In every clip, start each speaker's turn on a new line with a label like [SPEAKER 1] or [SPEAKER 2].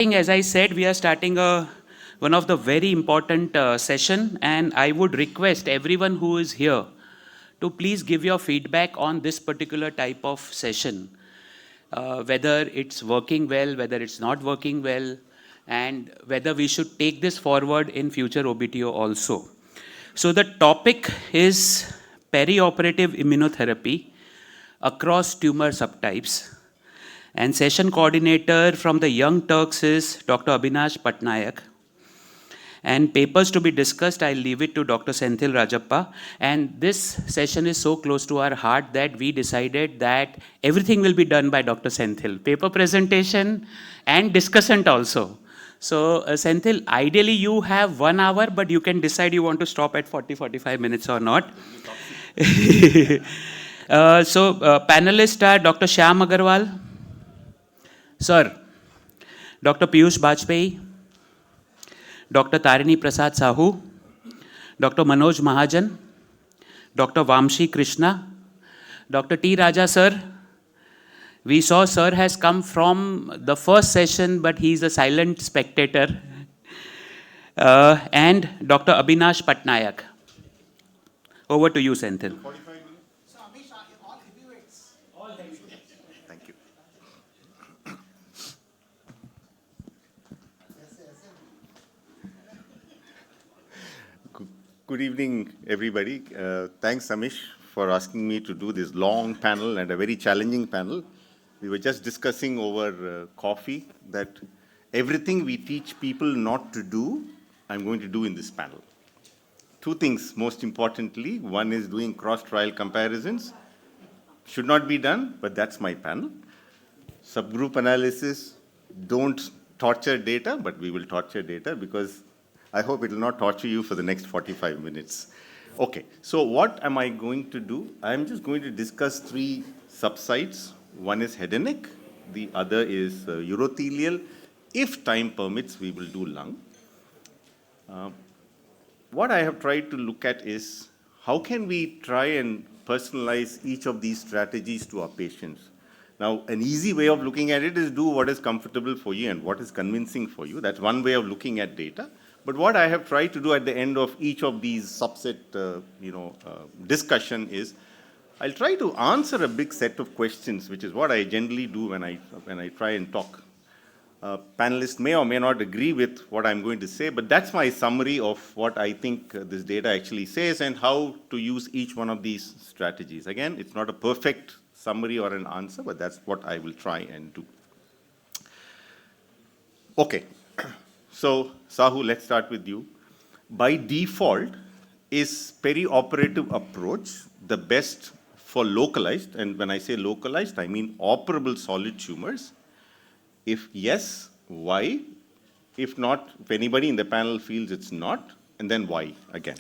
[SPEAKER 1] As I said, we are starting one of the very important session, and I would request everyone who is here to please give your feedback on this particular type of session, whether it's working well, whether it's not working well, and whether we should take this forward in future OBTO also. So the topic is perioperative immunotherapy across tumor subtypes. And session coordinator from the Young Turks is Dr. Abhinash Patnaik. And papers to be discussed, I'll leave it to Dr. Senthil Rajappa. And this session is so close to our heart that we decided that everything will be done by Dr. Senthil. Paper presentation and discussant also. So Senthil, ideally you have 1 hour, but you can decide you want to stop at 40-45 minutes or not. Panelists are Dr. Shyam Agarwal, Sir, Dr. Piyush Bajpayee, Dr. Tarini Prasad Sahu, Dr. Manoj Mahajan, Dr. Vamshi Krishna, Dr. T. Raja Sir. We saw Sir has come from the first session, but he's a silent spectator. And Dr. Abhinash Patnaik. Over to you, Senthil.
[SPEAKER 2] Good evening, everybody. Thanks, Amish, for asking me to do this long panel and a very challenging panel. We were just discussing over coffee that everything we teach people not to do, I'm going to do in this panel. 2 things, most importantly. One is doing cross-trial comparisons. Should not be done, but that's my panel. Subgroup analysis, don't torture data, but we will torture data because I hope it will not torture you for the next 45 minutes. Okay, so what am I going to do? I'm just going to discuss 3 subsites. One is head and neck. The other is urothelial. If time permits, we will do lung. What I have tried to look at is how can we try and personalize each of these strategies to our patients. Now, an easy way of looking at it is do what is comfortable for you and what is convincing for you. That's one way of looking at data. But what I have tried to do at the end of each of these subset discussion is I'll try to answer a big set of questions, which is what I generally do when I try and talk. Panelists may or may not agree with what I'm going to say, but that's my summary of what I think this data actually says and how to use each one of these strategies. Again, it's not a perfect summary or an answer, but that's what I will try and do. Okay. So, Sahu, let's start with you. By default, is perioperative approach the best for localized, and when I say localized, I mean operable solid tumors? If yes, why? If not, if anybody in the panel feels it's not, and then why again?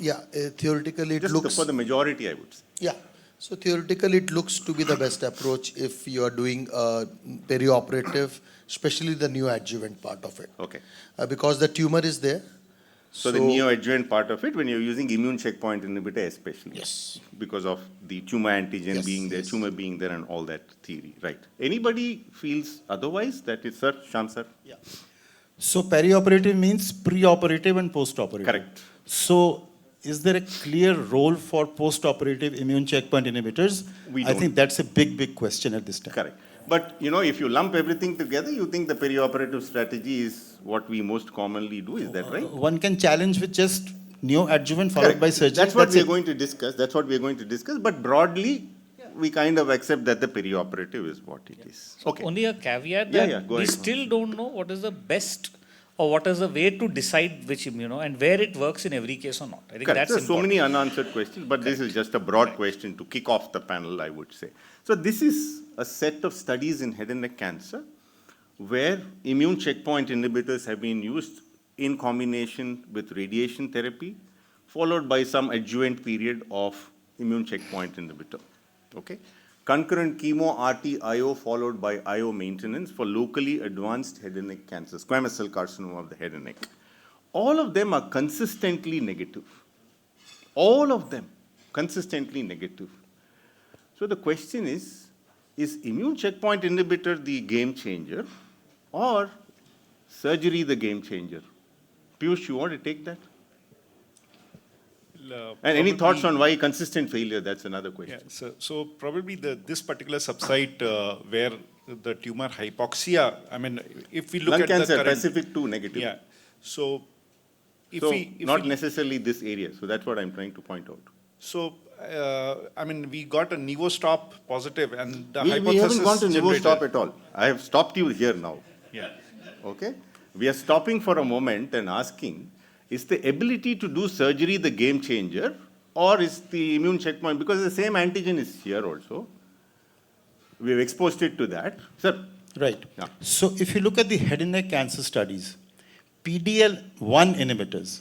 [SPEAKER 3] Theoretically it
[SPEAKER 2] just
[SPEAKER 3] looks...
[SPEAKER 2] for the majority, I would say.
[SPEAKER 3] Yeah. So theoretically, it looks to be the best approach if you are doing perioperative, especially the neoadjuvant part of it.
[SPEAKER 2] Okay.
[SPEAKER 3] Because the tumor is there.
[SPEAKER 2] So the neoadjuvant part of it, when you're using immune checkpoint inhibitor especially.
[SPEAKER 3] Yes.
[SPEAKER 2] Because of the tumor antigen being there, tumor being there, and all that theory. Right. Anybody feels otherwise? That is, sir, Shyam sir?
[SPEAKER 4] Yeah. So perioperative means preoperative and postoperative.
[SPEAKER 2] Correct.
[SPEAKER 4] So is there a clear role for post-operative immune checkpoint inhibitors? I think that's a big question at this time.
[SPEAKER 2] Correct. But, if you lump everything together, you think the perioperative strategy is what we most commonly do. Is that right?
[SPEAKER 4] One can challenge with just neoadjuvant followed by surgery.
[SPEAKER 2] That's what we're going to discuss. But broadly, we kind of accept that the perioperative is what it is.
[SPEAKER 5] So
[SPEAKER 2] okay.
[SPEAKER 5] Only a caveat that we still don't know what is the best or what is the way to decide which immuno and where it works in every case or not. I think that's important.
[SPEAKER 2] So many unanswered questions, but this is just a broad question to kick off the panel, I would say. So this is a set of studies in head and neck cancer where immune checkpoint inhibitors have been used in combination with radiation therapy, followed by some adjuvant period of immune checkpoint inhibitor. Okay? Concurrent chemo, RT, IO, followed by IO maintenance for locally advanced head and neck cancer, squamous cell carcinoma of the head and neck. All of them are consistently negative. All of them consistently negative. So the question is immune checkpoint inhibitor the game changer, or surgery the game changer? Piyush, you want to take that? And any thoughts on why consistent failure? That's another question.
[SPEAKER 6] Yeah, so probably this particular subsite where the tumor hypoxia, I mean, if we look
[SPEAKER 2] Lung
[SPEAKER 6] at
[SPEAKER 2] cancer,
[SPEAKER 6] the current,
[SPEAKER 2] Pacific 2 negative.
[SPEAKER 6] yeah, so if
[SPEAKER 2] So
[SPEAKER 6] we
[SPEAKER 2] not necessarily this area. So that's what I'm trying to point out.
[SPEAKER 6] so I mean, we got a Nivostop positive, and the
[SPEAKER 2] We
[SPEAKER 6] hypothesis
[SPEAKER 2] haven't gone to
[SPEAKER 6] generated-
[SPEAKER 2] Nivostop at all. I have stopped you here now.
[SPEAKER 6] Yeah.
[SPEAKER 2] Okay? We are stopping for a moment and asking, is the ability to do surgery the game changer, or is the immune checkpoint, because the same antigen is here also. We've exposed it to that. Sir?
[SPEAKER 4] Right.
[SPEAKER 2] Yeah.
[SPEAKER 4] So if you look at the head and neck cancer studies, PD-L1 inhibitors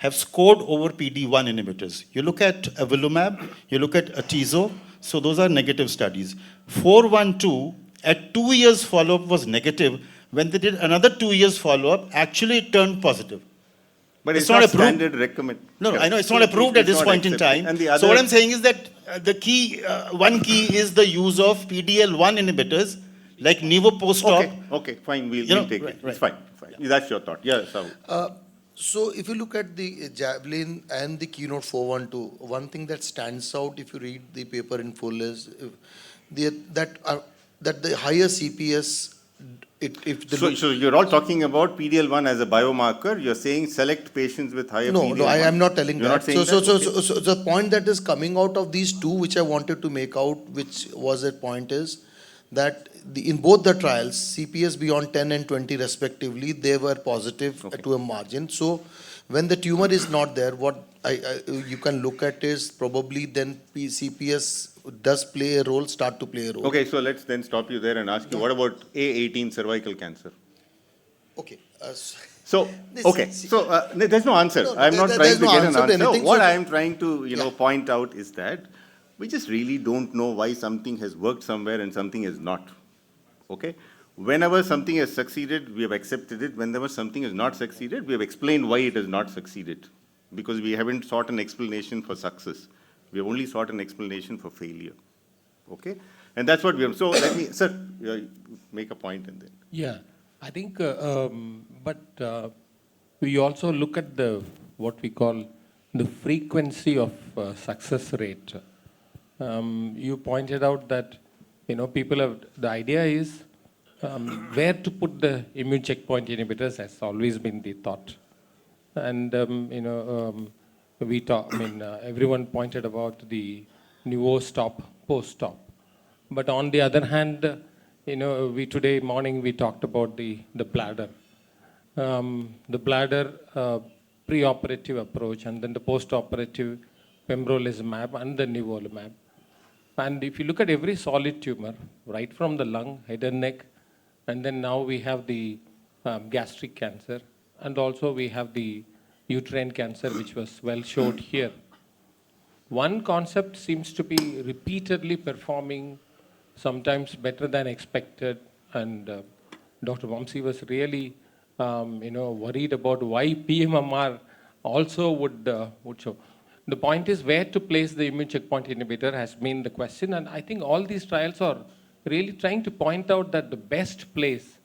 [SPEAKER 4] have scored over PD-1 inhibitors. You look at avelumab, you look at atezo, so those are negative studies. 412 at 2 years follow-up was negative. When they did another 2 years follow-up, actually it turned positive.
[SPEAKER 2] But
[SPEAKER 4] It's
[SPEAKER 2] it's,
[SPEAKER 4] not
[SPEAKER 2] not
[SPEAKER 4] approved.
[SPEAKER 2] standard recommend.
[SPEAKER 4] No,
[SPEAKER 2] Correct.
[SPEAKER 4] I know it's not approved at
[SPEAKER 2] It's
[SPEAKER 4] this
[SPEAKER 2] not
[SPEAKER 4] point in
[SPEAKER 2] accepted.
[SPEAKER 4] time.
[SPEAKER 2] And the
[SPEAKER 4] So
[SPEAKER 2] other,
[SPEAKER 4] what I'm saying is that the key, one key is the use of PD-L1 inhibitors like Nivo post-op.
[SPEAKER 2] okay, fine, we'll
[SPEAKER 4] You know,
[SPEAKER 2] take
[SPEAKER 4] right,
[SPEAKER 2] it.
[SPEAKER 4] right.
[SPEAKER 2] It's fine. That's your thought. Yeah, so.
[SPEAKER 3] So if you look at the Javelin and the Keynote-689, one thing that stands out if you read the paper in full is that the higher CPS,
[SPEAKER 2] So you're all talking about PD-L1 as a biomarker. You're saying select patients with higher PD-L1.
[SPEAKER 3] No, I am not telling
[SPEAKER 2] You're
[SPEAKER 3] that.
[SPEAKER 2] not saying
[SPEAKER 3] So
[SPEAKER 2] that?
[SPEAKER 3] so the point that is coming out of these two, which I wanted to make out, which was a point, is that in both the trials, CPS beyond 10 and 20 respectively, they were positive to a margin. So when the tumor is not there, what you can look at is probably then CPS does play a role, start to play a role.
[SPEAKER 2] Okay, so let's then stop you there and ask you, what about A18 cervical cancer?
[SPEAKER 3] Okay.
[SPEAKER 2] So, okay, so there's no answer.
[SPEAKER 3] No,
[SPEAKER 2] I'm not trying
[SPEAKER 3] there's
[SPEAKER 2] to
[SPEAKER 3] no
[SPEAKER 2] get an
[SPEAKER 3] answer to
[SPEAKER 2] answer.
[SPEAKER 3] anything,
[SPEAKER 2] What
[SPEAKER 3] so-
[SPEAKER 2] I am trying to,
[SPEAKER 3] Yeah.
[SPEAKER 2] point out is that we just really don't know why something has worked somewhere and something has not. Okay? Whenever something has succeeded, we have accepted it. Whenever something has not succeeded, we have explained why it has not succeeded. Because we haven't sought an explanation for success. We have only sought an explanation for failure. Okay? And that's what we have. So let me, sir, make a point and then.
[SPEAKER 7] Yeah, I think, we also look at what we call the frequency of success rate. You pointed out that, people have, the idea is where to put the immune checkpoint inhibitors has always been the thought. And, we talk, everyone pointed about the Nivostop, post-stop. But on the other hand, today morning we talked about the bladder. The bladder pre-operative approach and then the post-operative pembrolizumab and the nivolumab. And if you look at every solid tumor, right from the lung, head and neck, and then now we have the gastric cancer, and also we have the uterine cancer, which was well showed here. One concept seems to be repeatedly performing sometimes better than expected, and Dr. Vamsi was really, worried about why PMMR also would show. The point is where to place the immune checkpoint inhibitor has been the question, and I think all these trials are really trying to point out that the best place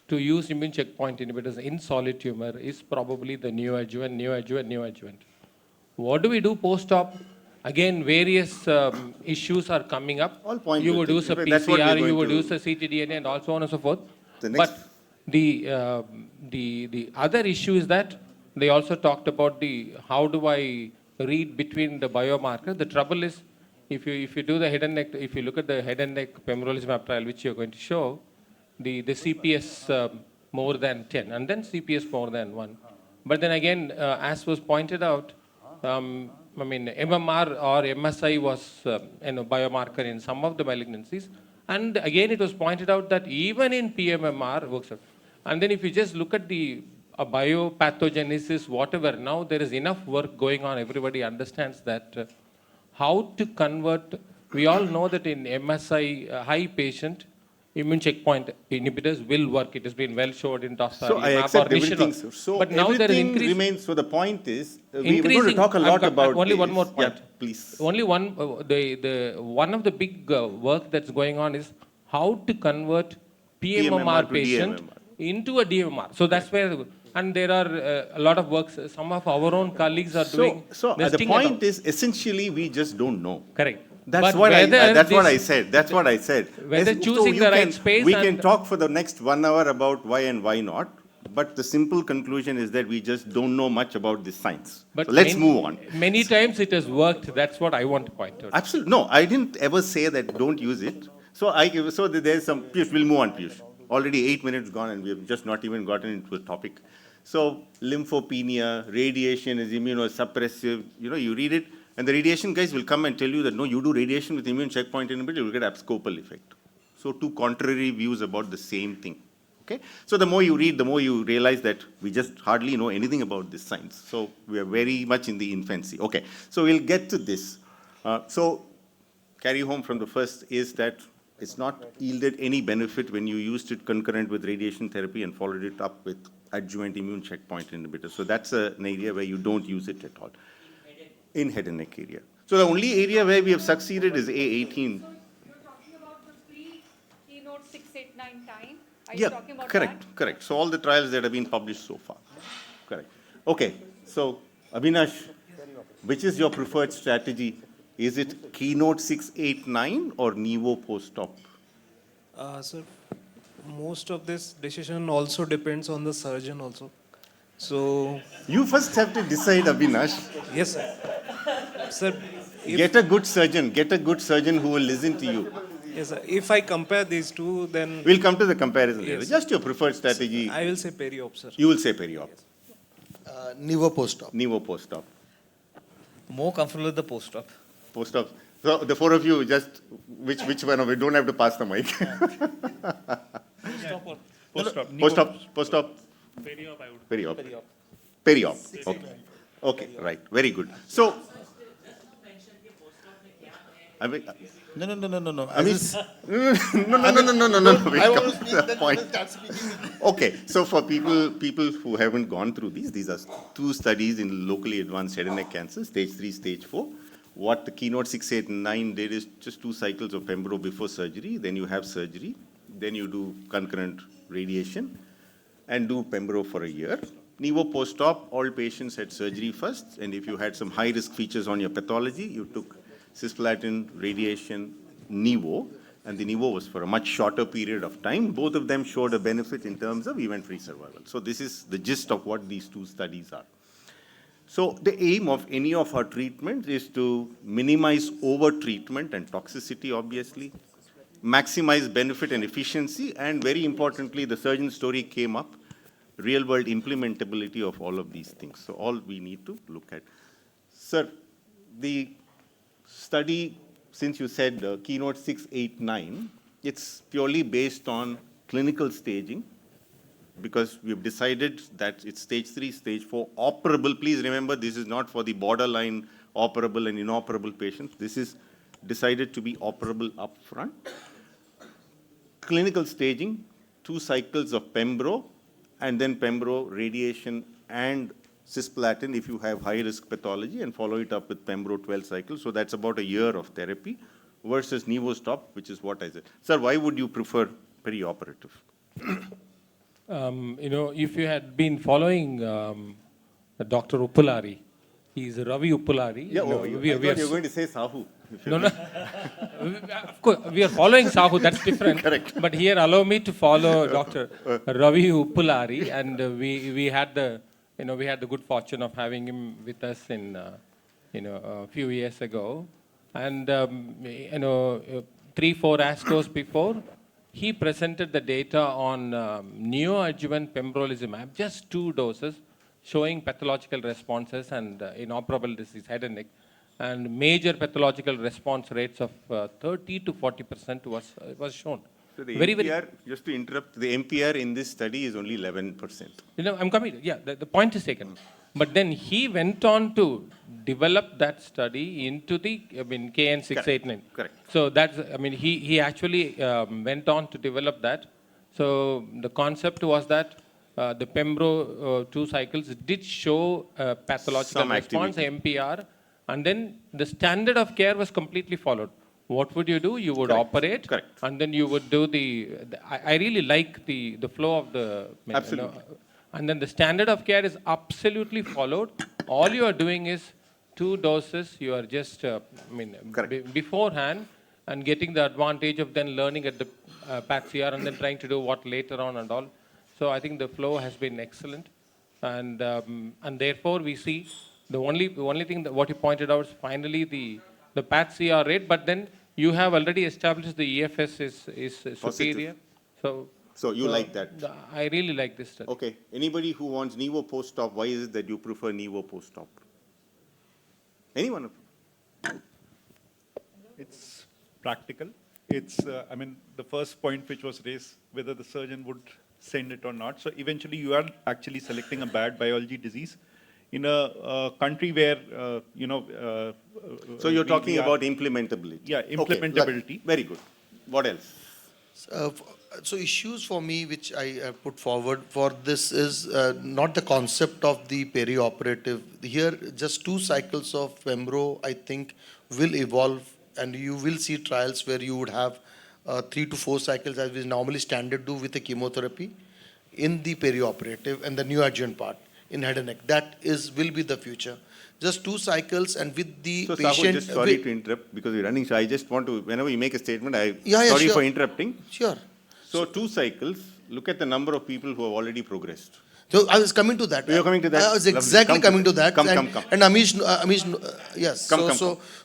[SPEAKER 7] to use immune checkpoint inhibitors in solid tumor is probably the neoadjuvant. What do we do post-op? Again, various issues are coming up.
[SPEAKER 2] All point
[SPEAKER 7] You
[SPEAKER 2] to
[SPEAKER 7] would
[SPEAKER 2] it.
[SPEAKER 7] use a
[SPEAKER 2] That's what we're
[SPEAKER 7] PCR,
[SPEAKER 2] going
[SPEAKER 7] you would
[SPEAKER 2] to-
[SPEAKER 7] use a ctDNA, and so on and so forth.
[SPEAKER 2] The next-
[SPEAKER 7] But the other issue is that they also talked about how do I read between the biomarker. The trouble is, if you do the head and neck, if you look at the head and neck pembrolizumab trial, which you're going to show, the CPS more than 10, and then CPS more than 1. But then again, as was pointed out, MMR or MSI was biomarker in some of the malignancies. And again, it was pointed out that even in PMMR works out. And then if you just look at the biopathogenesis, whatever, now there is enough work going on. Everybody understands that how to convert. We all know that in MSI, high patient, immune checkpoint inhibitors will work. It has been well showed in TOSTA.
[SPEAKER 2] So I accept everything, sir. So
[SPEAKER 7] but now there is
[SPEAKER 2] everything
[SPEAKER 7] increase.
[SPEAKER 2] remains. So the point is, we're going to talk a lot about
[SPEAKER 7] only
[SPEAKER 2] this.
[SPEAKER 7] one more point.
[SPEAKER 2] Yeah, please.
[SPEAKER 7] Only one. One of the big work that's going on is how to convert PMMR
[SPEAKER 2] PMMR to
[SPEAKER 7] patient
[SPEAKER 2] DMMR.
[SPEAKER 7] into a DMR. So that's where, and there are a lot of works. Some of our own colleagues are doing.
[SPEAKER 2] So
[SPEAKER 7] this
[SPEAKER 2] the
[SPEAKER 7] thing at
[SPEAKER 2] point
[SPEAKER 7] all.
[SPEAKER 2] is, essentially, we just don't know.
[SPEAKER 7] Correct.
[SPEAKER 2] That's
[SPEAKER 7] But
[SPEAKER 2] what
[SPEAKER 7] whether
[SPEAKER 2] what I
[SPEAKER 7] this-
[SPEAKER 2] said. That's what I said.
[SPEAKER 7] Whether
[SPEAKER 2] So
[SPEAKER 7] choosing
[SPEAKER 2] you
[SPEAKER 7] the right
[SPEAKER 2] can-
[SPEAKER 7] space
[SPEAKER 2] we can
[SPEAKER 7] and-
[SPEAKER 2] talk for the next 1 hour about why and why not. But the simple conclusion is that we just don't know much about this science.
[SPEAKER 7] But
[SPEAKER 2] So let's
[SPEAKER 7] many,
[SPEAKER 2] move on.
[SPEAKER 7] Many times it has worked. That's what I want to point out.
[SPEAKER 2] Absolutely. No, I didn't ever say that don't use it. So there's some, Piyush, we'll move on, Piyush. Already 8 minutes gone and we have just not even gotten into the topic. So lymphopenia, radiation is immunosuppressive, you read it, and the radiation guys will come and tell you that, no, you do radiation with immune checkpoint inhibitor, you will get abscopal effect. So two contrary views about the same thing. Okay? So the more you read, the more you realize that we just hardly know anything about this science. So we are very much in the infancy. Okay, so we'll get to this. So carry home from the first is that it's not yielded any benefit when you used it concurrent with radiation therapy and followed it up with adjuvant immune checkpoint inhibitor. So that's an area where you don't use it at all. In head and neck area. So the only area where we have succeeded is A18.
[SPEAKER 8] So you're talking about the pre-Keynote-689 time? Are you
[SPEAKER 2] Yeah,
[SPEAKER 8] talking about
[SPEAKER 2] correct,
[SPEAKER 8] that?
[SPEAKER 2] correct. So all the trials that have been published so far. Correct. Okay, so Avinash, which is your preferred strategy? Is it Keynote-689 or Nivo post-op?
[SPEAKER 9] Sir, most of this decision also depends on the surgeon also. So,
[SPEAKER 2] You first have to decide, Avinash.
[SPEAKER 9] yes, sir. Sir,
[SPEAKER 2] Get a good surgeon who will listen to you.
[SPEAKER 9] yes, sir. If I compare these two, then
[SPEAKER 2] We'll come to the comparison later.
[SPEAKER 9] Yes.
[SPEAKER 2] Just your preferred strategy.
[SPEAKER 9] I will say peri-op, sir.
[SPEAKER 2] You will say peri-op,
[SPEAKER 3] Nivo post-op.
[SPEAKER 2] Nivo post-op.
[SPEAKER 5] More comfortable with the post-op.
[SPEAKER 2] Post-op. So the four of you, just which one of you? Don't have to pass the mic. Post-op. Post-op. Peri-op. Peri-op. Okay. Okay. Right. Very good. So. I mean,
[SPEAKER 4] No.
[SPEAKER 2] I mean, no. Wait,
[SPEAKER 4] I
[SPEAKER 2] come
[SPEAKER 4] want
[SPEAKER 2] to
[SPEAKER 4] to speak,
[SPEAKER 2] the
[SPEAKER 4] then
[SPEAKER 2] point.
[SPEAKER 4] we'll start speaking.
[SPEAKER 2] Okay, so for people who haven't gone through these are two studies in locally advanced head and neck cancer, stage 3, stage 4. What the Keynote-689 did is just 2 cycles of pembro before surgery, then you have surgery, then you do concurrent radiation, and do pembro for a year. Nivo post-op, all patients had surgery first, and if you had some high-risk features on your pathology, you took cisplatin, radiation, Nivo, and the Nivo was for a much shorter period of time. Both of them showed a benefit in terms of event-free survival. So this is the gist of what these 2 studies are. So the aim of any of our treatments is to minimize over-treatment and toxicity, obviously, maximize benefit and efficiency, and very importantly, the surgeon story came up, real-world implementability of all of these things. So all we need to look at. Sir, the study, since you said Keynote-689, it's purely based on clinical staging, because we've decided that it's stage 3, stage 4, operable. Please remember, this is not for the borderline operable and inoperable patients. This is decided to be operable upfront. Clinical staging, 2 cycles of pembro, and then pembro, radiation, and cisplatin if you have high-risk pathology, and follow it up with pembro 12 cycles. So that's about a year of therapy versus Nivo stop, which is what I said. Sir, why would you prefer perioperative?
[SPEAKER 7] If you had been following Dr. Uppulari, he's Ravi Uppulari.
[SPEAKER 2] Yeah, I thought you were going to say Sahu.
[SPEAKER 7] No. Of course, we are following Sahu, that's different.
[SPEAKER 2] Correct.
[SPEAKER 7] But here, allow me to follow Dr. Ravi Uppulari, and we had the good fortune of having him with us in a few years ago, and 3-4 ASCOs before, he presented the data on neoadjuvant pembrolizumab, just 2 doses, showing pathological responses and inoperable disease, head and neck, and major pathological response rates of 30 to 40% was shown.
[SPEAKER 2] So the MPR, just to interrupt, the MPR in this study is only 11%.
[SPEAKER 7] I'm coming. Yeah, the point is taken. But then he went on to develop that study into the KN-689.
[SPEAKER 2] Correct.
[SPEAKER 7] So that's, he actually went on to develop that. So the concept was that the pembro 2 cycles did show pathological
[SPEAKER 2] Some
[SPEAKER 7] response,
[SPEAKER 2] activity.
[SPEAKER 7] MPR, and then the standard of care was completely followed. what would you do? You would
[SPEAKER 2] Correct.
[SPEAKER 7] operate,
[SPEAKER 2] Correct.
[SPEAKER 7] and then you would do I really like the flow of the.
[SPEAKER 2] Absolutely.
[SPEAKER 7] And then the standard of care is absolutely followed. All you are doing is 2 doses. You are just,
[SPEAKER 2] Correct.
[SPEAKER 7] beforehand, and getting the advantage of then learning at the PAT-CR and then trying to do what later on and all. So I think the flow has been excellent, and therefore we see the only thing that what you pointed out is finally the PAT-CR rate, but then you have already established the EFS is superior.
[SPEAKER 2] So you like that?
[SPEAKER 7] I really like this study.
[SPEAKER 2] Okay. Anybody who wants Nivo post-op, why is it that you prefer Nivo post-op? Anyone?
[SPEAKER 6] It's practical. It's, the first point which was raised, whether the surgeon would send it or not. So eventually you are actually selecting a bad biology disease in a country where,
[SPEAKER 2] So you're talking
[SPEAKER 6] we are-
[SPEAKER 2] about implementability.
[SPEAKER 6] Yeah,
[SPEAKER 2] Okay,
[SPEAKER 6] implementability.
[SPEAKER 2] very good. What else?
[SPEAKER 3] So issues for me which I put forward for this is not the concept of the perioperative. Here, just 2 cycles of Pembro, I think, will evolve, and you will see trials where you would have 3 to 4 cycles as we normally standard do with the chemotherapy in the perioperative and the neoadjuvant part in head and neck. That will be the future. Just 2 cycles, and with the
[SPEAKER 2] So
[SPEAKER 3] patient.
[SPEAKER 2] Sahul, just sorry to interrupt because we're running. So I just want to, whenever you make a statement,
[SPEAKER 3] Yeah,
[SPEAKER 2] sorry
[SPEAKER 3] sure.
[SPEAKER 2] for interrupting.
[SPEAKER 3] Sure.
[SPEAKER 2] So 2 cycles, look at the number of people who have already progressed.
[SPEAKER 3] So I was coming to that.
[SPEAKER 2] You're coming to that?
[SPEAKER 3] I was
[SPEAKER 2] Lovely.
[SPEAKER 3] exactly
[SPEAKER 2] Come
[SPEAKER 3] coming to that.
[SPEAKER 2] Come.
[SPEAKER 3] And Amish, yes.
[SPEAKER 2] Come.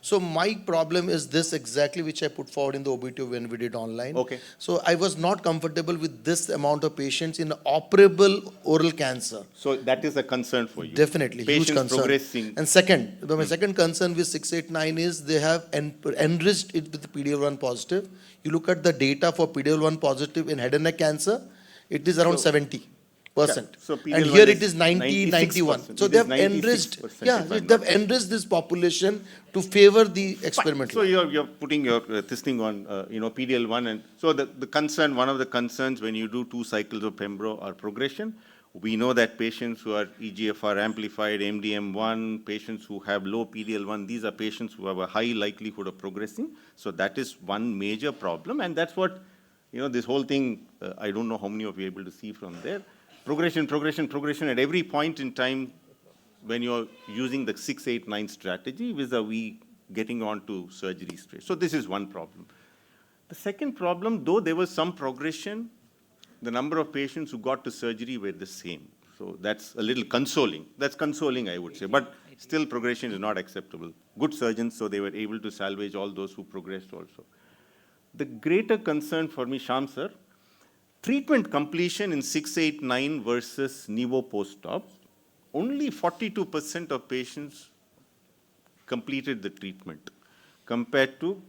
[SPEAKER 3] So my problem is this exactly which I put forward in the OBT when we did online.
[SPEAKER 2] Okay.
[SPEAKER 3] So I was not comfortable with this amount of patients in operable oral cancer.
[SPEAKER 2] So that is a concern for you.
[SPEAKER 3] Definitely,
[SPEAKER 2] Patients
[SPEAKER 3] huge concern.
[SPEAKER 2] progressing.
[SPEAKER 3] And second, my second concern with 689 is they have enriched it with the PD-L1 positive. You look at the data for PD-L1 positive in head and neck cancer, it is around 70%.
[SPEAKER 2] So
[SPEAKER 3] And
[SPEAKER 2] PD-L1
[SPEAKER 3] here it
[SPEAKER 2] is
[SPEAKER 3] is 90, 91.
[SPEAKER 2] 96%.
[SPEAKER 3] So
[SPEAKER 2] It
[SPEAKER 3] they
[SPEAKER 2] is
[SPEAKER 3] have enriched,
[SPEAKER 2] 96%,
[SPEAKER 3] yeah,
[SPEAKER 2] if I'm
[SPEAKER 3] they have
[SPEAKER 2] not
[SPEAKER 3] enriched this population to favor the experimental.
[SPEAKER 2] So you're putting your this thing on PD-L1, and so the concern, one of the concerns when you do 2 cycles of Pembro are progression. We know that patients who are EGFR amplified, MDM1, patients who have low PD-L1, these are patients who have a high likelihood of progressing. So that is one major problem, and that's what this whole thing. I don't know how many of you are able to see from there. Progression at every point in time when you're using the 689 strategy vis-a-vis getting on to surgery straight. So this is one problem. The second problem, though there was some progression, the number of patients who got to surgery were the same. So that's a little consoling. That's consoling, I would say. But still progression is not acceptable. Good surgeons, so they were able to salvage all those who progressed also. The greater concern for me, Shyam sir, treatment completion in 689 versus Nivo post-op, only 42% of patients completed the treatment compared to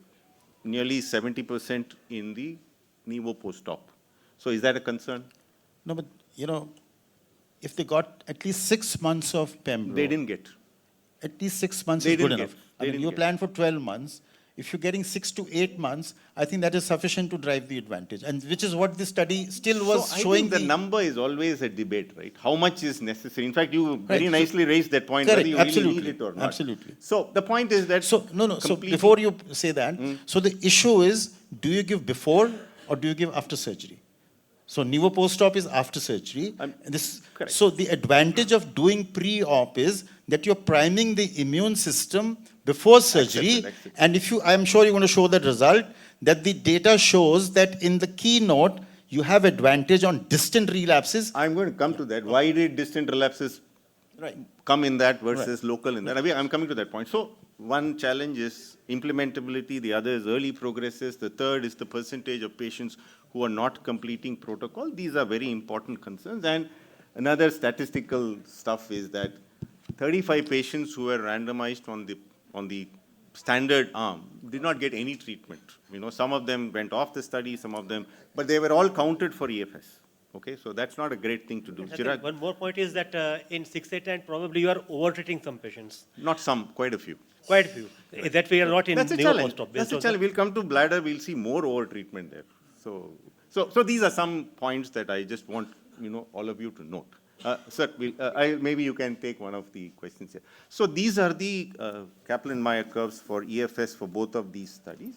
[SPEAKER 2] nearly 70% in the Nivo post-op. So is that a concern?
[SPEAKER 4] No, but if they got at least 6 months of Pembro.
[SPEAKER 2] They didn't get.
[SPEAKER 4] At least 6 months
[SPEAKER 2] They
[SPEAKER 4] is good
[SPEAKER 2] didn't
[SPEAKER 4] enough.
[SPEAKER 2] get.
[SPEAKER 4] You plan for 12 months. If you're getting 6 to 8 months, I think that is sufficient to drive the advantage, and which is what the study still was
[SPEAKER 2] so
[SPEAKER 4] showing.
[SPEAKER 2] I think the number is always a debate, right? How much is necessary? In fact, you very
[SPEAKER 4] Right.
[SPEAKER 2] nicely raised that point,
[SPEAKER 4] Correct.
[SPEAKER 2] whether you really
[SPEAKER 4] Absolutely.
[SPEAKER 2] need it or not.
[SPEAKER 4] Absolutely.
[SPEAKER 2] So the point is that
[SPEAKER 4] So no. So
[SPEAKER 2] completing-
[SPEAKER 4] before you say that, so the issue is, do you give before or do you give after surgery? So Nivo post-op is after surgery.
[SPEAKER 2] Correct.
[SPEAKER 4] So the advantage of doing pre-op is that you're priming the immune system before surgery.
[SPEAKER 2] Accepted.
[SPEAKER 4] And I'm sure you're going to show that result, that the data shows that in the keynote, you have advantage on distant relapses.
[SPEAKER 2] I'm going to come to that. Why did distant relapses come in that versus local in that? I'm coming to that point. So one challenge is implementability, the other is early progresses, the third is the percentage of patients who are not completing protocol. These are very important concerns. And another statistical stuff is that 35 patients who were randomized on the standard arm did not get any treatment. Some of them went off the study, some of them, but they were all counted for EFS. Okay, so that's not a great thing to do. Chirag?
[SPEAKER 10] One more point is that in 689, probably you are over-treating some patients.
[SPEAKER 2] Not some, quite a few.
[SPEAKER 10] Quite a few. That we are not in
[SPEAKER 2] That's a
[SPEAKER 10] Nivo
[SPEAKER 2] challenge.
[SPEAKER 10] post-op.
[SPEAKER 2] That's a challenge. We'll come to bladder, we'll see more over-treatment there. So these are some points that I just want all of you to note. Sir, maybe you can take one of the questions here. So these are the Kaplan-Meier curves for EFS for both of these studies.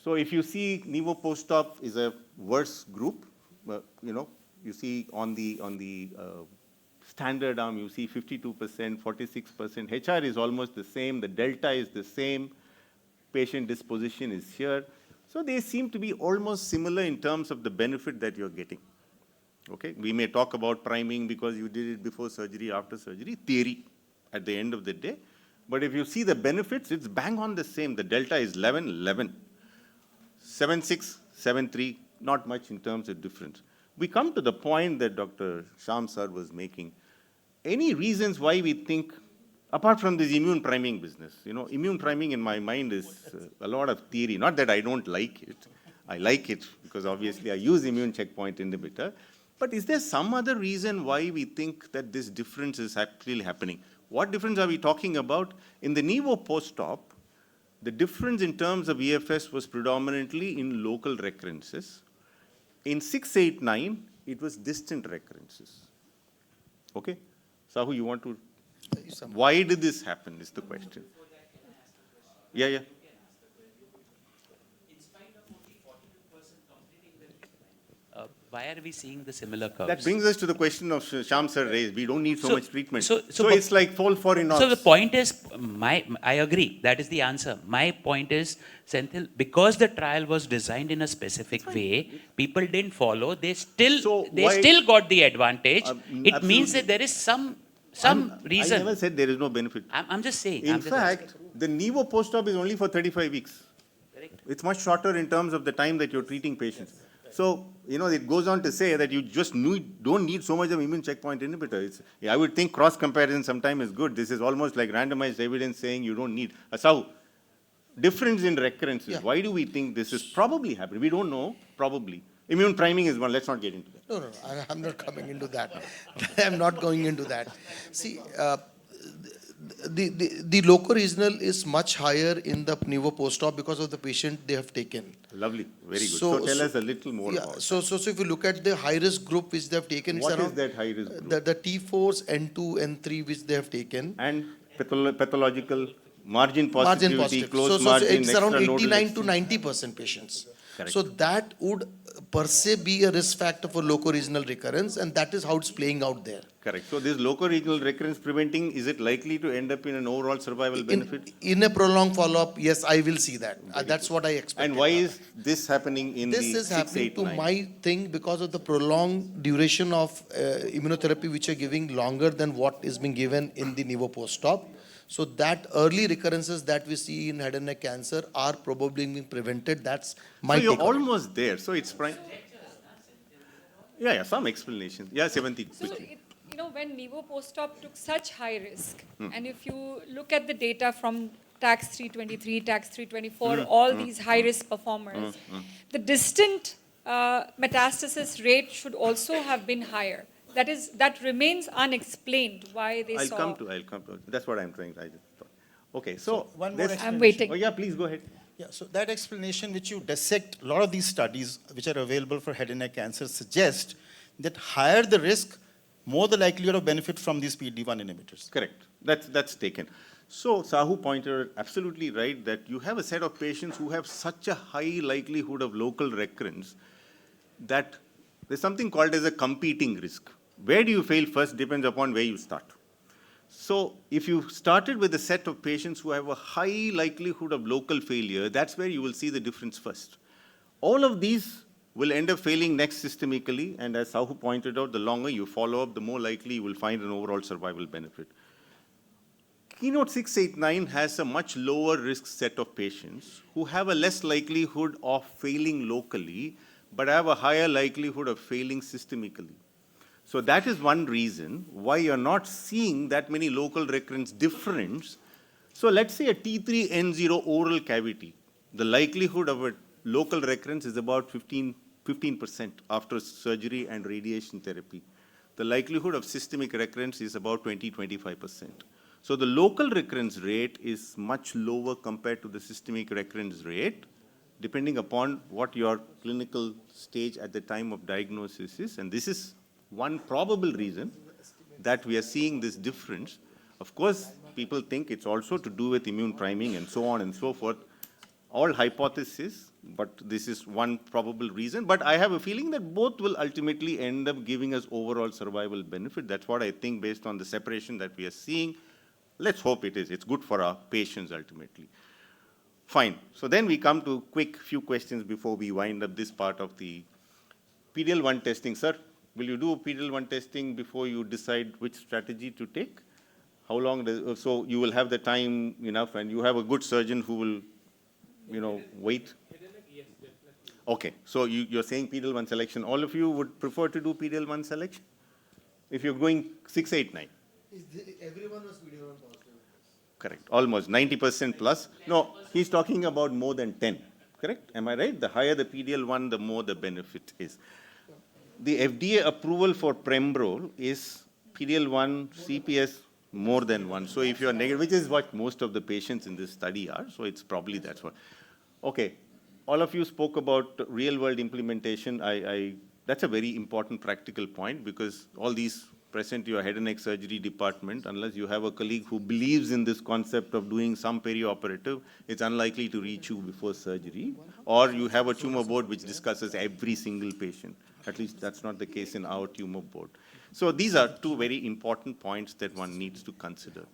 [SPEAKER 2] So if you see Nivo post-op is a worse group, you see on the standard arm, you see 52%, 46%. HR is almost the same. The delta is the same. Patient disposition is here. So they seem to be almost similar in terms of the benefit that you're getting. Okay, we may talk about priming because you did it before surgery, after surgery, theory at the end of the day. But if you see the benefits, it's bang on the same. The delta is 11, 11. 7.6, 7.3, not much in terms of difference. We come to the point that Dr. Sham sir was making. Any reasons why we think, apart from this immune priming business, immune priming in my mind is a lot of theory. Not that I don't like it. I like it because obviously I use immune checkpoint inhibitor. But is there some other reason why we think that this difference is actually happening? What difference are we talking about? In the Nivo post-op, the difference in terms of EFS was predominantly in local recurrences. In 689, it was distant recurrences. Okay? Sahu, you want to? Why did this happen is the question. Yeah.
[SPEAKER 1] Why are we seeing the similar curves?
[SPEAKER 2] That brings us to the question of Sham sir raised. We don't need so much treatment.
[SPEAKER 1] So
[SPEAKER 2] it's like fall for inox.
[SPEAKER 1] So the point is, I agree, that is the answer. My point is, Senthil, because the trial was designed in a specific way, people didn't follow, they still got the advantage. It means that there is some reason.
[SPEAKER 2] I never said there is no benefit.
[SPEAKER 1] I'm just saying.
[SPEAKER 2] In fact, the Nivo post-op is only for 35 weeks.
[SPEAKER 1] Correct.
[SPEAKER 2] It's much shorter in terms of the time that you're treating patients. So, it goes on to say that you just don't need so much of immune checkpoint inhibitor. I would think cross-comparison sometimes is good. This is almost like randomized evidence saying you don't need. So, difference in recurrences. Yeah. Why do we think this is probably happening? We don't know, probably. Immune priming is one. Let's not get into that.
[SPEAKER 3] No, I'm not coming into that. I'm not going into that. See, the loco-regional is much higher in the Nivo post-op because of the patient they have taken.
[SPEAKER 2] Lovely, very good. So tell us a little more about it.
[SPEAKER 3] So if you look at the high-risk group which they have taken,
[SPEAKER 2] what is that high-risk group?
[SPEAKER 3] The T4s, N2, N3 which they have taken.
[SPEAKER 2] And pathological margin positivity, close margin,
[SPEAKER 3] it's around 89 to 90% patients.
[SPEAKER 2] Correct.
[SPEAKER 3] So that would per se be a risk factor for loco-regional recurrence, and that is how it's playing out there.
[SPEAKER 2] Correct. So this loco-regional recurrence preventing, is it likely to end up in an overall survival benefit?
[SPEAKER 3] In a prolonged follow-up, yes, I will see that. That's what I expect.
[SPEAKER 2] And why is this happening in
[SPEAKER 3] this is happening to my thing because of the prolonged duration of immunotherapy, which are giving longer than what is being given in the Nivo post-op. So that early recurrences that we see in head and neck cancer are probably being prevented. That's my take.
[SPEAKER 2] So you're almost there. So it's prime. Yeah, some explanation. Yeah, Seventhi, quickly.
[SPEAKER 8] So, when Nivo post-op took such high risk, and if you look at the data from TAX 323, TAX 324, all these high-risk performers, the distant metastasis rate should also have been higher. That remains unexplained why they
[SPEAKER 2] I'll
[SPEAKER 8] saw.
[SPEAKER 2] come to. That's what I'm trying. I just thought. Okay, so
[SPEAKER 4] one more
[SPEAKER 8] I'm waiting.
[SPEAKER 2] Oh yeah, please go ahead.
[SPEAKER 4] Yeah, so that explanation which you dissect, a lot of these studies which are available for head and neck cancer suggest that higher the risk, more the likelihood of benefit from these PD-1 inhibitors.
[SPEAKER 2] Correct. That's taken. So Sahu pointed absolutely right that you have a set of patients who have such a high likelihood of local recurrence that there's something called as a competing risk. Where do you fail first depends upon where you start. So if you started with a set of patients who have a high likelihood of local failure, that's where you will see the difference first. All of these will end up failing next systemically, and as Sahu pointed out, the longer you follow up, the more likely you will find an overall survival benefit. Keynote-689 has a much lower risk set of patients who have a less likelihood of failing locally, but have a higher likelihood of failing systemically. So that is one reason why you're not seeing that many local recurrence difference. So let's say a T3N0 oral cavity, the likelihood of a local recurrence is about 15% after surgery and radiation therapy. The likelihood of systemic recurrence is about 20-25%. So the local recurrence rate is much lower compared to the systemic recurrence rate, depending upon what your clinical stage at the time of diagnosis is. And this is one probable reason that we are seeing this difference. Of course, people think it's also to do with immune priming and so on and so forth. all hypotheses, but this is one probable reason. But I have a feeling that both will ultimately end up giving us overall survival benefit. That's what I think based on the separation that we are seeing. Let's hope it is. It's good for our patients ultimately. Fine. So then we come to quick few questions before we wind up this part of the PD-L1 testing. Sir, will you do PD-L1 testing before you decide which strategy to take? How long does, so you will have the time enough and you have a good surgeon who will, wait? Okay, so you're saying PD-L1 selection. All of you would prefer to do PD-L1 selection? If you're going 689?
[SPEAKER 3] Everyone was PD-L1 positive.
[SPEAKER 2] Correct, almost 90% plus. No, he's talking about more than 10, correct? Am I right? The higher the PD-L1, the more the benefit is. The FDA approval for Pembro is PD-L1, CPS, more than 1. So if you're negative, which is what most of the patients in this study are, so it's probably that's what. Okay, all of you spoke about real-world implementation. That's a very important practical point because all these present your head and neck surgery department, unless you have a colleague who believes in this concept of doing some perioperative, it's unlikely to reach you before surgery. Or you have a tumor board which discusses every single patient. At least that's not the case in our tumor board. So these are two very important points that one needs to consider.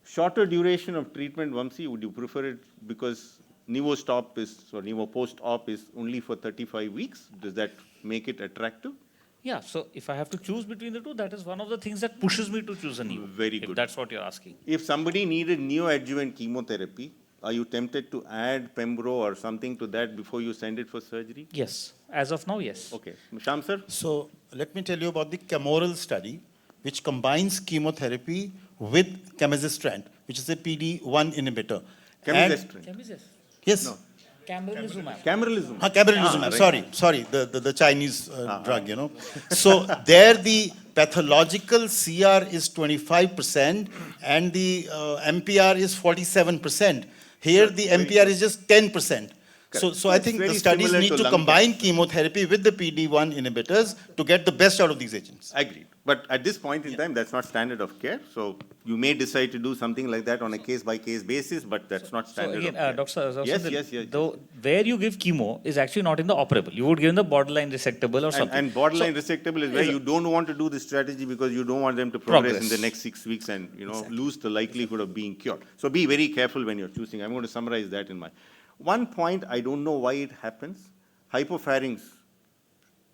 [SPEAKER 2] Shorter duration of treatment, Vamsi, would you prefer it because Nivo-stop is, or Nivo post-op is only for 35 weeks? Does that make it attractive?
[SPEAKER 5] Yeah, so if I have to choose between the two, that is one of the things that pushes me to choose a Nivo.
[SPEAKER 2] Very good.
[SPEAKER 5] If that's what you're asking.
[SPEAKER 2] If somebody needed neoadjuvant chemotherapy, are you tempted to add Pembro or something to that before you send it for surgery?
[SPEAKER 5] Yes, as of now, yes.
[SPEAKER 2] Okay, Shyam sir?
[SPEAKER 4] So let me tell you about the Camoral study, which combines chemotherapy with camizestrant, which is a PD-1 inhibitor.
[SPEAKER 2] Camizestrant?
[SPEAKER 4] Yes.
[SPEAKER 2] No.
[SPEAKER 5] Camrelizumab.
[SPEAKER 2] Camrelizumab.
[SPEAKER 4] Camrelizumab,
[SPEAKER 2] Right.
[SPEAKER 4] sorry, the Chinese drug, So there the pathological CR is 25% and the MPR is 47%. Here the MPR is just 10%. So I think the studies need to combine chemotherapy with the PD-1 inhibitors to get the best out of these agents.
[SPEAKER 2] Agreed. But at this point in time, that's not standard of care. So you may decide to do something like that on a case-by-case basis, but that's not standard
[SPEAKER 5] So again,
[SPEAKER 2] of care.
[SPEAKER 5] Dr.
[SPEAKER 2] Yes.
[SPEAKER 5] Though where you give chemo is actually not in the operable. You would give in the borderline resectable or something.
[SPEAKER 2] And borderline resectable is where you don't want to do this strategy because you don't want them to progress in the next 6 weeks and lose the likelihood of being cured. So be very careful when you're choosing. I'm going to summarize that in my... One point, I don't know why it happens. Hypopharynx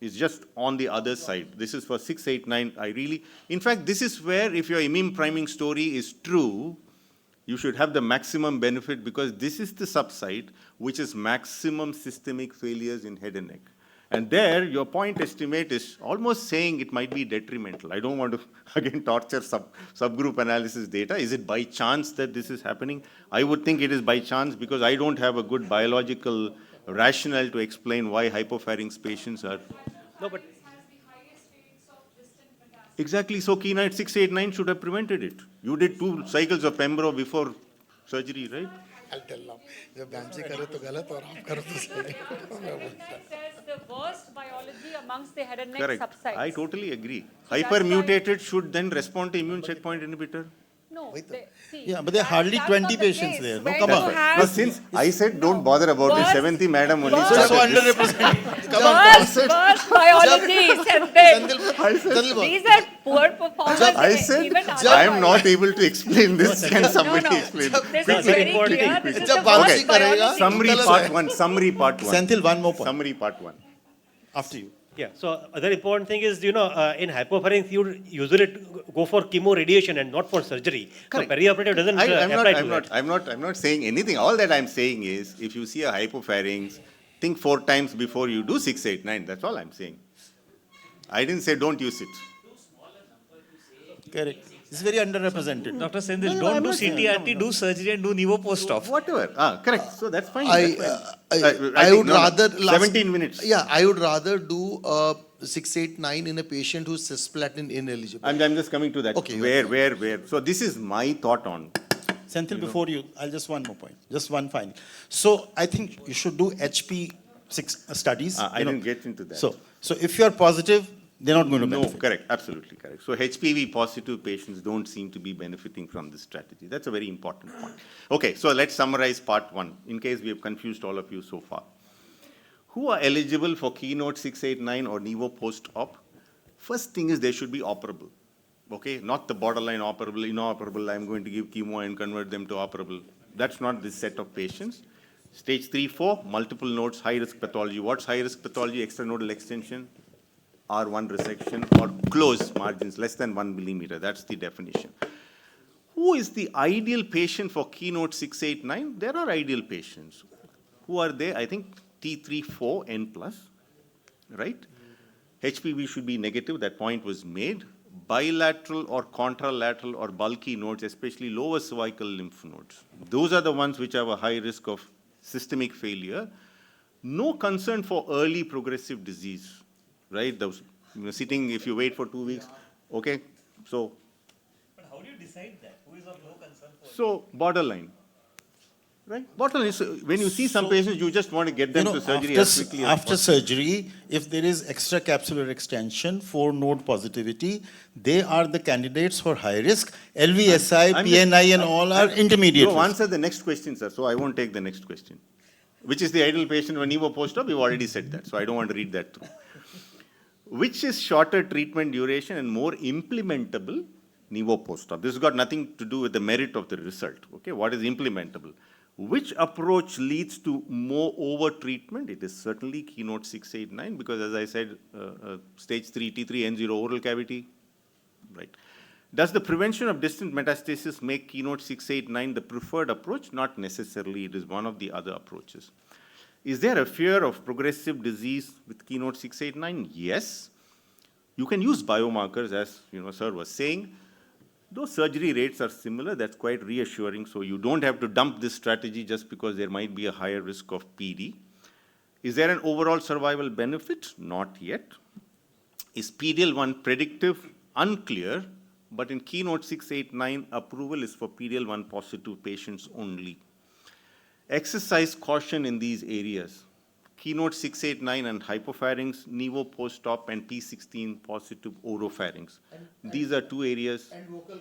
[SPEAKER 2] is just on the other side. This is for 689. In fact, this is where if your immune priming story is true, you should have the maximum benefit because this is the subsite which is maximum systemic failures in head and neck. And there, your point estimate is almost saying it might be detrimental. I don't want to, again, torture subgroup analysis data. Is it by chance that this is happening? I would think it is by chance because I don't have a good biological rationale to explain why hypopharynx patients are...
[SPEAKER 10] No, but
[SPEAKER 2] Exactly, so Keynote-689 should have prevented it. You did 2 cycles of Pembro before surgery, right?
[SPEAKER 3] I'll tell them. जब BAMC करे तो गलत और आप करो तो सही.
[SPEAKER 8] Says the worst biology amongst the head and neck
[SPEAKER 2] Correct.
[SPEAKER 8] subsites.
[SPEAKER 2] I totally agree.
[SPEAKER 8] So that's
[SPEAKER 2] Hypermutated should then respond to immune checkpoint inhibitor.
[SPEAKER 8] No, see,
[SPEAKER 4] Yeah, but there are hardly
[SPEAKER 8] that's
[SPEAKER 4] 20
[SPEAKER 8] not the
[SPEAKER 4] patients
[SPEAKER 8] case.
[SPEAKER 4] there. No,
[SPEAKER 8] When
[SPEAKER 4] come
[SPEAKER 8] you
[SPEAKER 4] on.
[SPEAKER 8] have-
[SPEAKER 2] No, since I said don't bother about it,
[SPEAKER 8] Worst-
[SPEAKER 2] Seventh madam only
[SPEAKER 8] worst-
[SPEAKER 2] started this.
[SPEAKER 8] Worst biology, Senthil. These are poor performance.
[SPEAKER 2] I said
[SPEAKER 8] even
[SPEAKER 2] I am not able to explain this. Can somebody
[SPEAKER 8] no.
[SPEAKER 2] explain?
[SPEAKER 8] This
[SPEAKER 2] Quickly.
[SPEAKER 8] is very
[SPEAKER 10] important
[SPEAKER 8] clear.
[SPEAKER 10] thing.
[SPEAKER 8] This is
[SPEAKER 3] जब
[SPEAKER 8] the
[SPEAKER 3] BAMC
[SPEAKER 8] worst
[SPEAKER 3] करेगा,
[SPEAKER 8] biology.
[SPEAKER 2] Summary part 1. Summary part 1.
[SPEAKER 4] Senthil, one more point.
[SPEAKER 2] Summary part 1.
[SPEAKER 4] After you.
[SPEAKER 10] yeah, so other important thing is, in hypopharynx, you would usually go for chemo radiation and not for surgery.
[SPEAKER 2] Correct.
[SPEAKER 10] So perioperative doesn't apply to that.
[SPEAKER 2] I'm not saying anything. All that I'm saying is, if you see a hypopharynx, think 4 times before you do 689. That's all I'm saying. I didn't say don't use it.
[SPEAKER 4] Correct. It's very underrepresented.
[SPEAKER 5] Dr. Senthil,
[SPEAKER 2] No,
[SPEAKER 5] don't
[SPEAKER 2] I'm
[SPEAKER 5] do
[SPEAKER 2] not saying-
[SPEAKER 5] CTRT, do surgery and do Nivo post-op.
[SPEAKER 2] Whatever. Correct. So that's fine.
[SPEAKER 3] I
[SPEAKER 2] think
[SPEAKER 3] would
[SPEAKER 2] no.
[SPEAKER 3] rather
[SPEAKER 2] 17 minutes.
[SPEAKER 3] Yeah, I would rather do 689 in a patient who's cisplatin ineligible.
[SPEAKER 2] I'm just coming to that.
[SPEAKER 3] Okay,
[SPEAKER 2] Where? So this is my thought on.
[SPEAKER 4] Senthil, before you, I'll just one more point. Just one final. So I think you should do HP studies.
[SPEAKER 2] I didn't get into that.
[SPEAKER 4] So if you're positive, they're not going to
[SPEAKER 2] No,
[SPEAKER 4] benefit.
[SPEAKER 2] correct, absolutely correct. So HPV positive patients don't seem to be benefiting from this strategy. That's a very important point. Okay, so let's summarize part 1, in case we have confused all of you so far. Who are eligible for Keynote-689 or Nivo post-op? First thing is they should be operable. Okay, not the borderline operable, inoperable, I'm going to give chemo and convert them to operable. That's not this set of patients. Stage 3, 4, multiple nodes, high-risk pathology. What's high-risk pathology? Extranodal extension, R1 resection, or close margins, less than 1 millimeter. That's the definition. Who is the ideal patient for Keynote-689? There are ideal patients. Who are they? I think T3, 4, N plus, right? HPV should be negative, that point was made. Bilateral or contralateral or bulky nodes, especially lower cervical lymph nodes. Those are the ones which have a high risk of systemic failure. No concern for early progressive disease, right? Those, sitting, if you wait for 2 weeks, okay, so.
[SPEAKER 5] But how do you decide that? Who is of no concern for?
[SPEAKER 2] So, borderline. Right? Borderline is, when you see some patients, you just want to get them to surgery as quickly as
[SPEAKER 4] After
[SPEAKER 2] possible.
[SPEAKER 4] surgery, if there is extracapsular extension, 4-node positivity, they are the candidates for high risk. LVSI, PNI, and all are intermediate
[SPEAKER 2] No,
[SPEAKER 4] risk.
[SPEAKER 2] answer the next question, sir. So I won't take the next question. Which is the ideal patient for Nivo post-op? You've already said that, so I don't want to read that through. Which is shorter treatment duration and more implementable? Nivo post-op. This has got nothing to do with the merit of the result. Okay, what is implementable? Which approach leads to more over-treatment? It is certainly Keynote-689 because, as I said, stage 3, T3, N0, oral cavity, right? Does the prevention of distant metastasis make Keynote-689 the preferred approach? Not necessarily. It is one of the other approaches. Is there a fear of progressive disease with Keynote-689? Yes. You can use biomarkers, as sir was saying. Those surgery rates are similar. That's quite reassuring. So you don't have to dump this strategy just because there might be a higher risk of PD. Is there an overall survival benefit? Not yet. Is PD-L1 predictive? Unclear. But in Keynote-689, approval is for PD-L1 positive patients only. Exercise caution in these areas. Keynote-689 and hypopharynx, Nivo post-op, and P16 positive oropharynx. These are 2 areas.
[SPEAKER 3] And vocal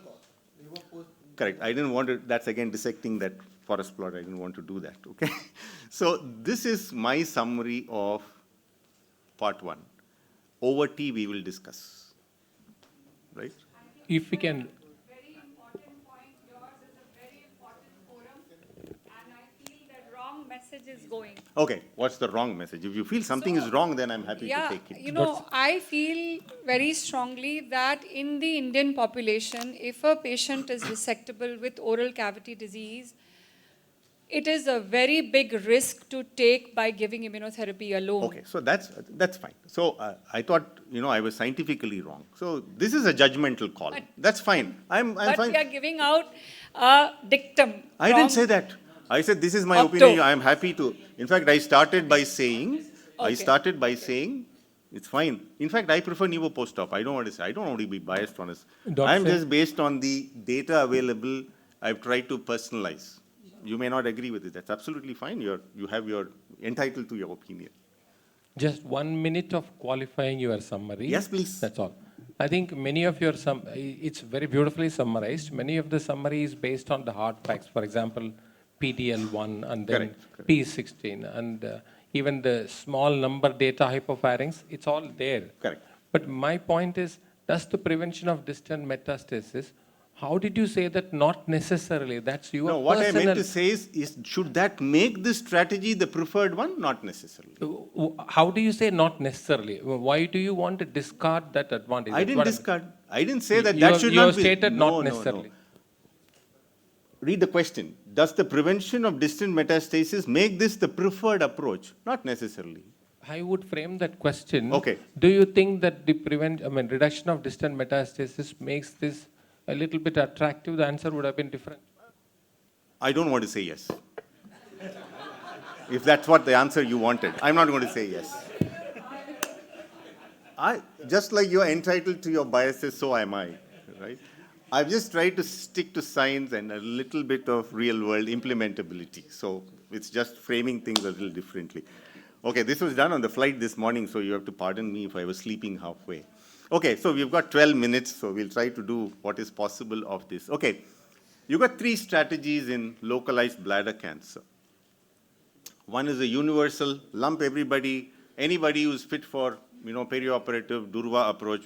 [SPEAKER 3] cord.
[SPEAKER 2] Correct. I didn't want to, that's again dissecting that forest plot. I didn't want to do that, okay? So this is my summary of part 1. Over tea we will discuss, right?
[SPEAKER 7] If we can,
[SPEAKER 8] Very important point. Yours is a very important forum, and I feel that wrong message is going.
[SPEAKER 2] Okay, what's the wrong message? If you feel something is wrong, then I'm happy to take it.
[SPEAKER 8] I feel very strongly that in the Indian population, if a patient is resectable with oral cavity disease, it is a very big risk to take by giving immunotherapy alone.
[SPEAKER 2] Okay, so that's fine. So I thought, I was scientifically wrong. So this is a judgmental call. That's fine. I'm
[SPEAKER 8] But
[SPEAKER 2] fine.
[SPEAKER 8] we are giving out a dictum.
[SPEAKER 2] I didn't say that. I said this is my opinion. I am happy to. In fact, I started by saying, it's fine. In fact, I prefer Nivo post-op. I don't want to say. I don't want to be biased on this. I'm just based on the data available. I've tried to personalize. You may not agree with it. That's absolutely fine. You're entitled to your opinion.
[SPEAKER 7] just 1 minute of qualifying your summary.
[SPEAKER 2] Yes, please.
[SPEAKER 7] That's all. I think many of your, it's very beautifully summarized. Many of the summary is based on the hard facts. For example, PDL1 and then
[SPEAKER 2] Correct.
[SPEAKER 7] P16 and even the small number data hypopharynx, it's all there.
[SPEAKER 2] Correct.
[SPEAKER 7] But my point is, does the prevention of distant metastasis, how did you say that not necessarily? That's your
[SPEAKER 2] No, what
[SPEAKER 7] personal...
[SPEAKER 2] I meant to say is should that make this strategy the preferred one? Not necessarily.
[SPEAKER 7] How do you say not necessarily? Why do you want to discard that advantage?
[SPEAKER 2] I didn't discard. I didn't say that
[SPEAKER 7] You
[SPEAKER 2] that
[SPEAKER 7] have-
[SPEAKER 2] should
[SPEAKER 7] you
[SPEAKER 2] not
[SPEAKER 7] have
[SPEAKER 2] be.
[SPEAKER 7] stated
[SPEAKER 2] No,
[SPEAKER 7] not
[SPEAKER 2] no,
[SPEAKER 7] necessarily.
[SPEAKER 2] no. Read the question. Does the prevention of distant metastasis make this the preferred approach? Not necessarily.
[SPEAKER 7] I would frame that question.
[SPEAKER 2] Okay.
[SPEAKER 7] Do you think that the reduction of distant metastasis makes this a little bit attractive? The answer would have been different.
[SPEAKER 2] I don't want to say yes. If that's what the answer you wanted, I'm not going to say yes. Just like you are entitled to your biases, so am I, right? I've just tried to stick to science and a little bit of real-world implementability. So it's just framing things a little differently. Okay, this was done on the flight this morning, so you have to pardon me if I was sleeping halfway. Okay, so we've got 12 minutes, so we'll try to do what is possible of this. Okay, you've got 3 strategies in localized bladder cancer. One is a universal, lump everybody, anybody who's fit for, perioperative, Durva approach,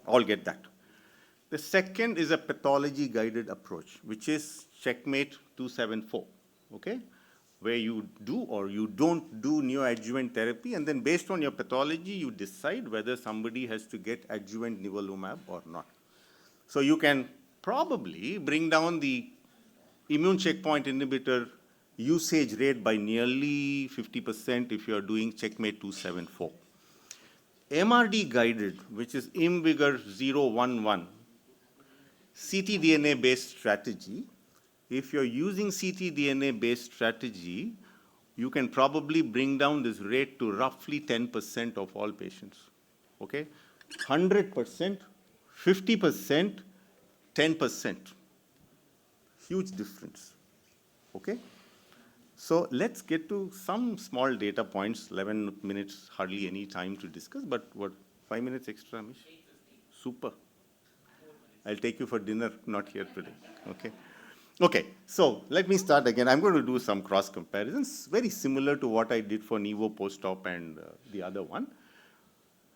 [SPEAKER 2] all get that. The second is a pathology-guided approach, which is CheckMate 274, okay? Where you do or you don't do neoadjuvant therapy, and then based on your pathology, you decide whether somebody has to get adjuvant nivolumab or not. So you can probably bring down the immune checkpoint inhibitor usage rate by nearly 50% if you are doing CheckMate 274. MRD guided, which is IMvigor 011, ctDNA based strategy. If you're using ctDNA based strategy, you can probably bring down this rate to roughly 10% of all patients. Okay? 100%, 50%, 10%. Huge difference. Okay? So let's get to some small data points. 11 minutes, hardly any time to discuss, but what, 5 minutes extra, Amish? Super. I'll take you for dinner, not here today. Okay? Okay, so let me start again. I'm going to do some cross comparisons, very similar to what I did for Nivo post-op and the other one.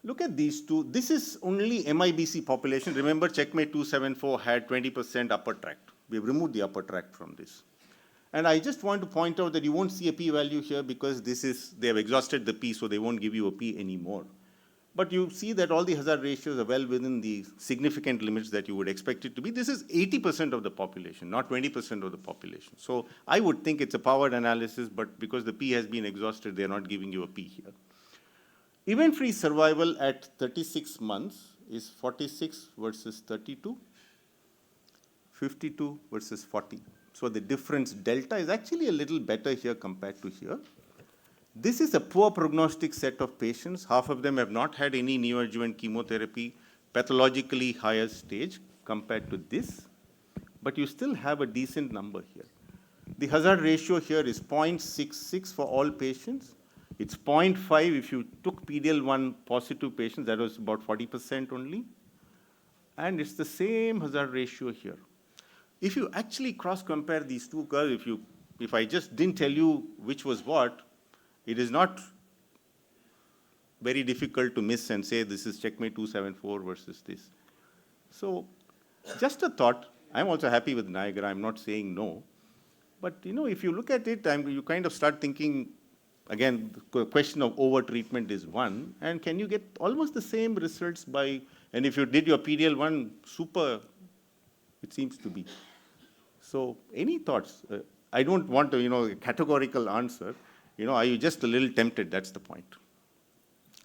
[SPEAKER 2] Look at these two. This is only MIBC population. Remember, CheckMate 274 had 20% upper tract. We've removed the upper tract from this. And I just want to point out that you won't see a p-value here because they have exhausted the p, so they won't give you a p anymore. But you see that all the hazard ratios are well within the significant limits that you would expect it to be. This is 80% of the population, not 20% of the population. So I would think it's a powered analysis, but because the p has been exhausted, they're not giving you a p here. Event-free survival at 36 months is 46 versus 32, 52 versus 40. So the difference delta is actually a little better here compared to here. This is a poor prognostic set of patients. Half of them have not had any neoadjuvant chemotherapy, pathologically higher stage compared to this, but you still have a decent number here. The hazard ratio here is 0.66 for all patients. It's 0.5 if you took PD-L1 positive patients, that was about 40% only. And it's the same hazard ratio here. If you actually cross-compare these two curves, if I just didn't tell you which was what, it is not very difficult to miss and say this is CheckMate 274 versus this. So just a thought. I'm also happy with Niagara. I'm not saying no. But if you look at it, you kind of start thinking, again, the question of over-treatment is one. And can you get almost the same results by, and if you did your PD-L1 super, it seems to be. So any thoughts? I don't want a categorical answer. Are you just a little tempted? That's the point.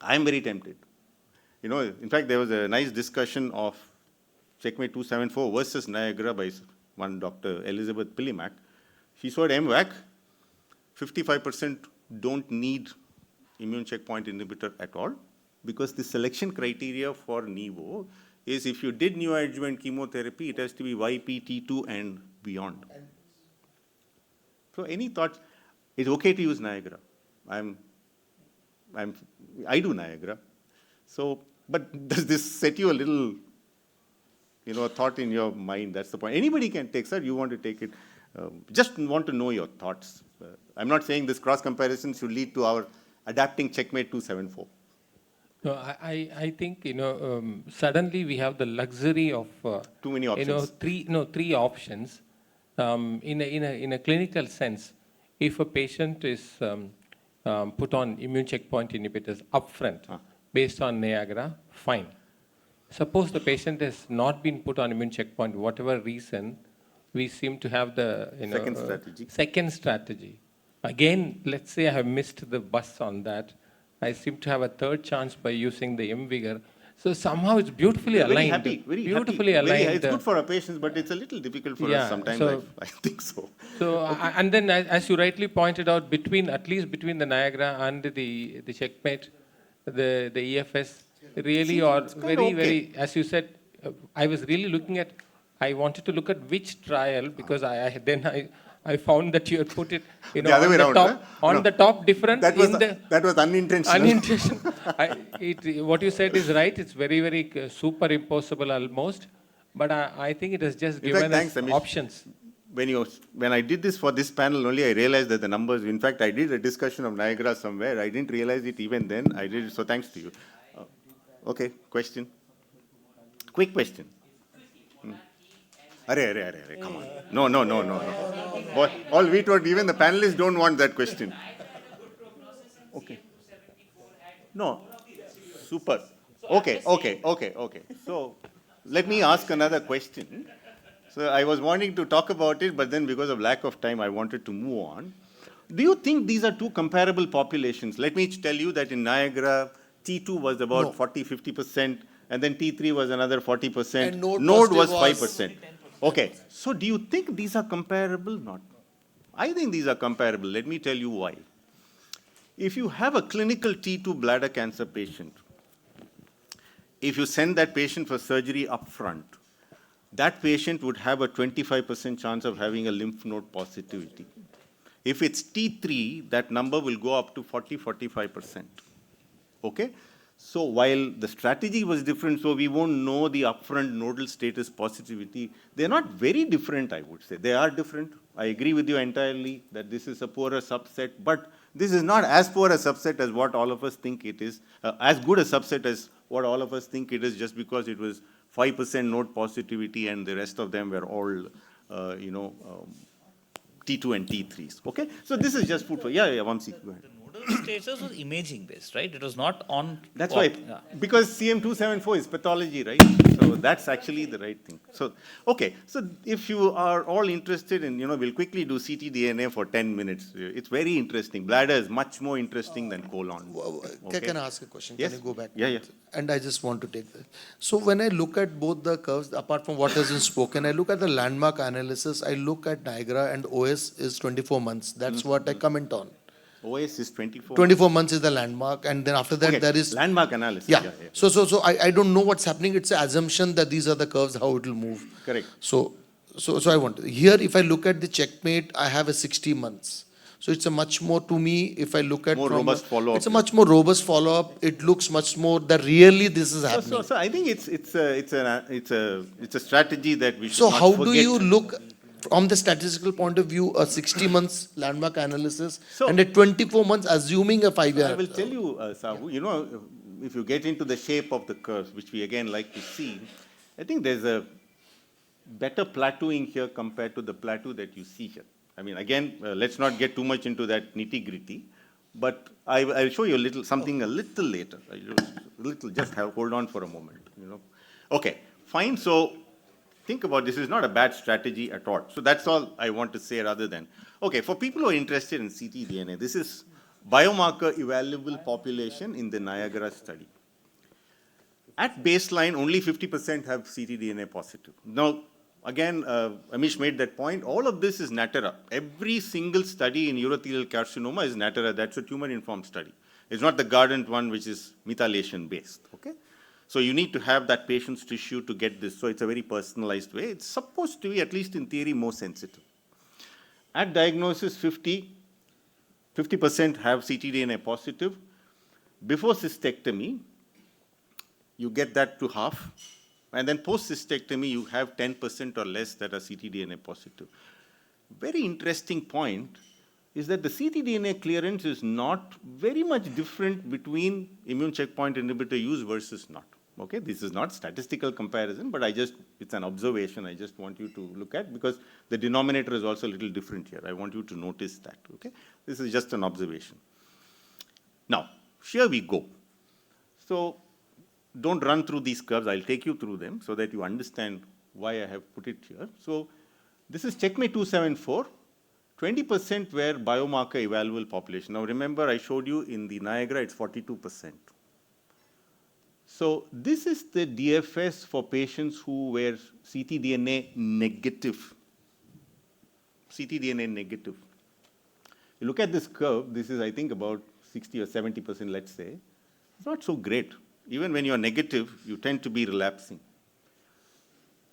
[SPEAKER 2] I'm very tempted. In fact, there was a nice discussion of CheckMate 274 versus Niagara by one Dr. Elizabeth Pillimack. She showed MVAC, 55% don't need immune checkpoint inhibitor at all, because the selection criteria for Nivo is if you did neoadjuvant chemotherapy, it has to be YPT2 and beyond. So any thoughts? It's okay to use Niagara. I do Niagara. So, but does this set you a little, a thought in your mind? That's the point. Anybody can take, sir, you want to take it. Just want to know your thoughts. I'm not saying this cross comparison should lead to our adapting CheckMate 274.
[SPEAKER 7] No, I think, suddenly we have the luxury of,
[SPEAKER 2] too many options.
[SPEAKER 7] Three options. In a clinical sense, if a patient is put on immune checkpoint inhibitors upfront based on Niagara, fine. Suppose the patient has not been put on immune checkpoint, whatever reason, we seem to have the second strategy. Again, let's say I have missed the bus on that. I seem to have a third chance by using the MVigor. So somehow it's beautifully aligned.
[SPEAKER 2] Very
[SPEAKER 7] beautifully
[SPEAKER 2] happy.
[SPEAKER 7] aligned.
[SPEAKER 2] It's good for our patients, but it's a little difficult for us sometimes. So, I think so.
[SPEAKER 7] So and then, as you rightly pointed out, at least between the Niagara and the CheckMate, the EFS really are very. As you said, I was really looking at. I wanted to look at which trial because I found that you had put it, you know,
[SPEAKER 2] The other
[SPEAKER 7] on
[SPEAKER 2] way
[SPEAKER 7] the
[SPEAKER 2] around,
[SPEAKER 7] top,
[SPEAKER 2] huh?
[SPEAKER 7] on
[SPEAKER 2] No.
[SPEAKER 7] the top different.
[SPEAKER 2] That was unintentional.
[SPEAKER 7] Unintentional. What you said is right. It's very, very superimposable almost. But I think it has just
[SPEAKER 2] In
[SPEAKER 7] given
[SPEAKER 2] fact, thanks,
[SPEAKER 7] us
[SPEAKER 2] Amish.
[SPEAKER 7] options.
[SPEAKER 2] When I did this for this panel only, I realized that the numbers, in fact, I did a discussion of Niagara somewhere. I didn't realize it even then. I did it, so thanks to you. Okay, question. Quick question. Arre, come on. No. All we told, even the panelists don't want that question. Okay. No. Super. Okay. So, let me ask another question. So, I was wanting to talk about it, but then because of lack of time, I wanted to move on. Do you think these are two comparable populations? Let me tell you that in Niagara, T2 was about 40-50%, and then T3 was another 40%.
[SPEAKER 3] And node
[SPEAKER 2] was
[SPEAKER 3] positive
[SPEAKER 2] 5%. Okay, so do you think these are comparable? Not. I think these are comparable. Let me tell you why. If you have a clinical T2 bladder cancer patient, if you send that patient for surgery up front, that patient would have a 25% chance of having a lymph node positivity. If it's T3, that number will go up to 40-45%. Okay? So while the strategy was different, so we won't know the upfront nodal status positivity, they're not very different, I would say. They are different. I agree with you entirely that this is a poorer subset, but this is not as poor a subset as what all of us think it is, as good a subset as what all of us think it is, just because it was 5% node positivity and the rest of them were all, T2 and T3s. Okay? So this is just food for, Vamsi, go ahead.
[SPEAKER 5] Nodal status was imaging based, right? It was not on.
[SPEAKER 2] That's why, because CM274 is pathology, right? So that's actually the right thing. So, okay, so if you are all interested in, we'll quickly do ctDNA for 10 minutes. It's very interesting. Bladder is much more interesting than colon. Okay.
[SPEAKER 3] Can I ask a question?
[SPEAKER 2] Yes.
[SPEAKER 3] Can you go back?
[SPEAKER 2] Yeah.
[SPEAKER 3] And I just want to take that. So when I look at both the curves, apart from what has been spoken, I look at the landmark analysis, I look at Niagara, and OS is 24 months. That's what I comment on.
[SPEAKER 2] OS is 24.
[SPEAKER 3] 24 months is the landmark, and then after that there is
[SPEAKER 2] landmark analysis.
[SPEAKER 3] Yeah. So I don't know what's happening. It's an assumption that these are the curves, how it will move.
[SPEAKER 2] Correct.
[SPEAKER 3] So I want to, here if I look at the CheckMate, I have a 60 months. So it's a much more, to me, if I look at
[SPEAKER 2] more robust follow-up.
[SPEAKER 3] It's a much more robust follow-up. It looks much more that really this is happening.
[SPEAKER 2] So I think it's a strategy that we should
[SPEAKER 3] So
[SPEAKER 2] not
[SPEAKER 3] how
[SPEAKER 2] forget.
[SPEAKER 3] do you look from the statistical point of view, a 60 months landmark analysis and a 24 months assuming a 5-year?
[SPEAKER 2] I will tell you, Sahu, if you get into the shape of the curves, which we again like to see, I think there's a better plateauing here compared to the plateau that you see here. I mean, again, let's not get too much into that nitty-gritty, but I'll show you something a little later. Just hold on for a moment. Okay, fine. So think about this is not a bad strategy at all. So that's all I want to say rather than, okay, for people who are interested in ctDNA, this is biomarker evaluable population in the Niagara study. At baseline, only 50% have ctDNA positive. Now, again, Amish made that point. All of this is Natera. Every single study in urothelial carcinoma is Natera. That's a tumor-informed study. It's not the Guardant one, which is methylation-based. Okay? So you need to have that patient's tissue to get this. So it's a very personalized way. It's supposed to be, at least in theory, more sensitive. At diagnosis, 50% have ctDNA positive. Before cystectomy, you get that to half. And then post-cystectomy, you have 10% or less that are ctDNA positive. Very interesting point is that the ctDNA clearance is not very much different between immune checkpoint inhibitor use versus not. Okay, this is not statistical comparison, but it's an observation I just want you to look at because the denominator is also a little different here. I want you to notice that, okay? This is just an observation. Now, here we go. So, don't run through these curves. I'll take you through them so that you understand why I have put it here. So, this is CheckMate 274. 20% were biomarker evaluable population. Now, remember, I showed you in the Niagara, it's 42%. So this is the DFS for patients who were ctDNA negative. ctDNA negative. You look at this curve, this is, I think, about 60 or 70%, let's say. It's not so great. Even when you're negative, you tend to be relapsing.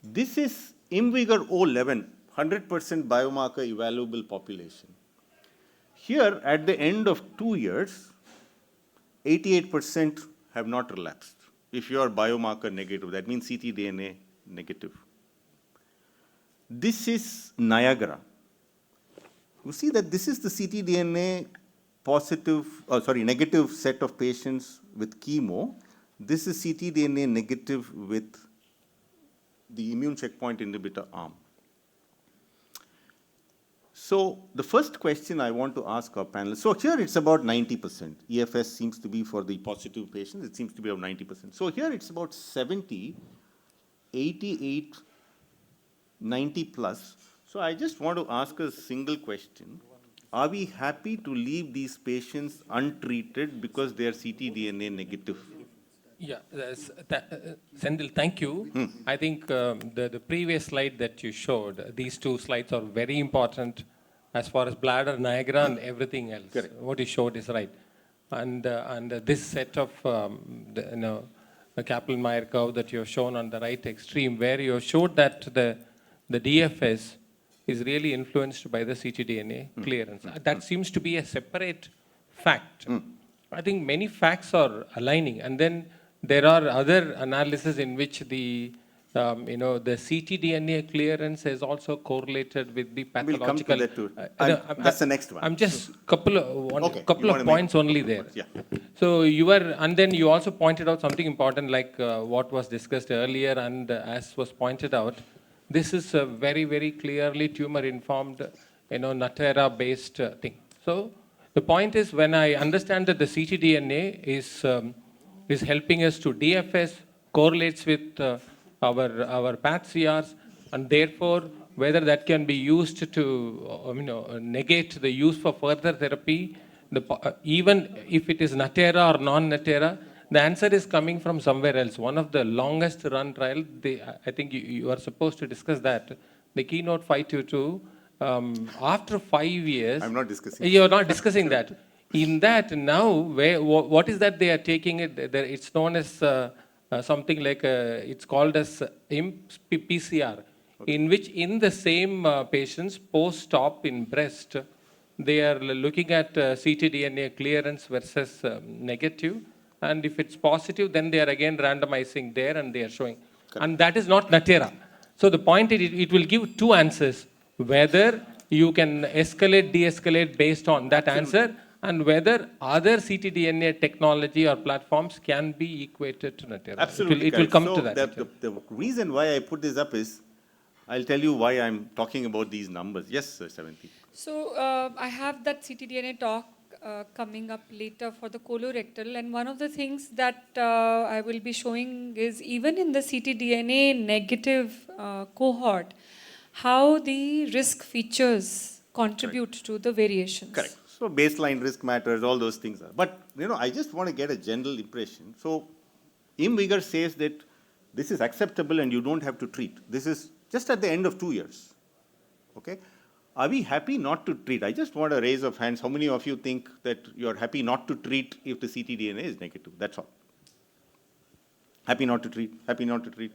[SPEAKER 2] This is IMvigor 011, 100% biomarker evaluable population. Here, at the end of 2 years, 88% have not relapsed. If you are biomarker negative, that means ctDNA negative. This is Niagara. You see that this is the ctDNA negative set of patients with chemo. This is ctDNA negative with the immune checkpoint inhibitor arm. So the first question I want to ask our panelists, so here it's about 90%. EFS seems to be for the positive patients, it seems to be about 90%. So here it's about 70, 88, 90 plus. So I just want to ask a single question. Are we happy to leave these patients untreated because they are ctDNA negative?
[SPEAKER 7] Yeah, Senthil, thank you. I think the previous slide that you showed, these two slides are very important as far as bladder, Niagara, and everything else.
[SPEAKER 2] Correct.
[SPEAKER 7] What you showed is right. And this set of the Kaplan-Meier curve that you have shown on the right extreme, where you showed that the DFS is really influenced by the ctDNA clearance. That seems to be a separate fact. I think many facts are aligning, and then there are other analyses in which the the ctDNA clearance is also correlated with the pathological.
[SPEAKER 2] We'll come to that too. That's the next one.
[SPEAKER 7] I'm just couple of points only there.
[SPEAKER 2] Yeah.
[SPEAKER 7] So and then you also pointed out something important, like what was discussed earlier, and as was pointed out, this is a very, very clearly tumor-informed, Natera-based thing. So the point is, when I understand that the ctDNA is helping us to DFS, correlates with our PAT-CRs, and therefore whether that can be used to negate the use for further therapy, even if it is Natera or non-Natera, the answer is coming from somewhere else. One of the longest run trial, I think you are supposed to discuss that, the Keynote-522, after 5 years.
[SPEAKER 2] I'm not discussing.
[SPEAKER 7] You're not discussing that. In that now, what is that they are taking it? It's known as something like, it's called as PCR, in which in the same patients post-op in breast, they are looking at ctDNA clearance versus negative. And if it's positive, then they are again randomizing there and they are showing. Correct. And that is not Natera. So the point is, it will give two answers, whether you can escalate, de-escalate based on that answer, and whether other ctDNA technology or platforms can be equated to Natera.
[SPEAKER 2] Absolutely.
[SPEAKER 7] It will come to that.
[SPEAKER 2] The reason why I put this up is, I'll tell you why I'm talking about these numbers. Yes, sir, Seventhi.
[SPEAKER 8] So I have that ctDNA talk coming up later for the colorectal, and one of the things that I will be showing is, even in the ctDNA negative cohort, how the risk features contribute to the variations.
[SPEAKER 2] Correct. So baseline risk matters, all those things are. But I just want to get a general impression. So IMvigor says that this is acceptable and you don't have to treat. This is just at the end of 2 years. Okay? Are we happy not to treat? I just want a raise of hands. How many of you think that you're happy not to treat if the ctDNA is negative? That's all. Happy not to treat? Happy not to treat?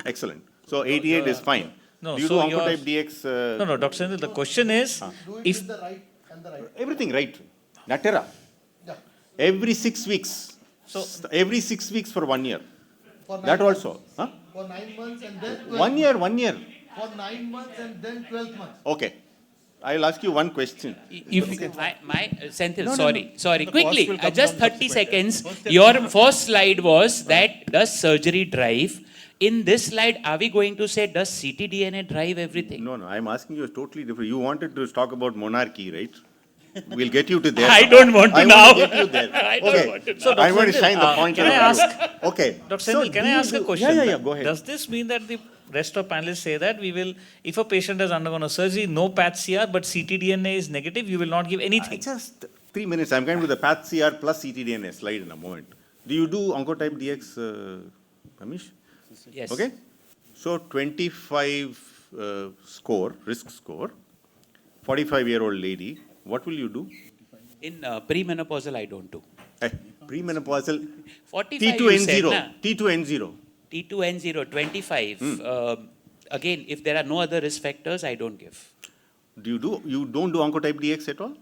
[SPEAKER 2] Excellent. So 88 is fine.
[SPEAKER 5] No,
[SPEAKER 2] do you
[SPEAKER 5] so
[SPEAKER 2] do Oncotype DX?
[SPEAKER 5] No, Dr. Senthil, the question is, if
[SPEAKER 3] the right and the right.
[SPEAKER 2] Everything right. Natera.
[SPEAKER 3] Yeah.
[SPEAKER 2] Every 6 weeks.
[SPEAKER 5] So
[SPEAKER 2] every 6 weeks for 1 year.
[SPEAKER 3] For 9
[SPEAKER 2] That
[SPEAKER 3] months.
[SPEAKER 2] also. Huh?
[SPEAKER 3] For 9 months and then 12
[SPEAKER 2] 1 year, 1 year.
[SPEAKER 3] For 9 months and then 12 months.
[SPEAKER 2] Okay. I'll ask you one question.
[SPEAKER 1] Senthil, sorry. Quickly, just 30 seconds. Your first slide was that does surgery drive? In this slide, are we going to say, does ctDNA drive everything?
[SPEAKER 2] No, I'm asking you totally different. You wanted to talk about monarchy, right? We'll get you to there.
[SPEAKER 1] I don't want to now.
[SPEAKER 2] I want to get you there.
[SPEAKER 1] I don't want to now.
[SPEAKER 5] So,
[SPEAKER 2] I want to
[SPEAKER 5] Dr.
[SPEAKER 2] shine the point.
[SPEAKER 5] Can I ask?
[SPEAKER 2] Okay.
[SPEAKER 5] Dr. Senthil, can I ask a question?
[SPEAKER 2] Yeah, go ahead.
[SPEAKER 5] Does this mean that the rest of panelists say that we will, if a patient has undergone a surgery, no PAT-CR, but ctDNA is negative, you will not give anything?
[SPEAKER 2] Just 3 minutes. I'm going to the PAT-CR plus ctDNA slide in a moment. Do you do Oncotype DX, Amish?
[SPEAKER 1] Yes.
[SPEAKER 2] Okay. So 25 risk score, 45-year-old lady. What will you do?
[SPEAKER 1] In premenopausal, I don't do.
[SPEAKER 2] Premenopausal.
[SPEAKER 1] 45 you said,
[SPEAKER 2] T2N0.
[SPEAKER 1] na?
[SPEAKER 2] T2N0.
[SPEAKER 1] T2N0, 25. again, if there are no other risk factors, I don't give.
[SPEAKER 2] You don't do oncotype DX at all?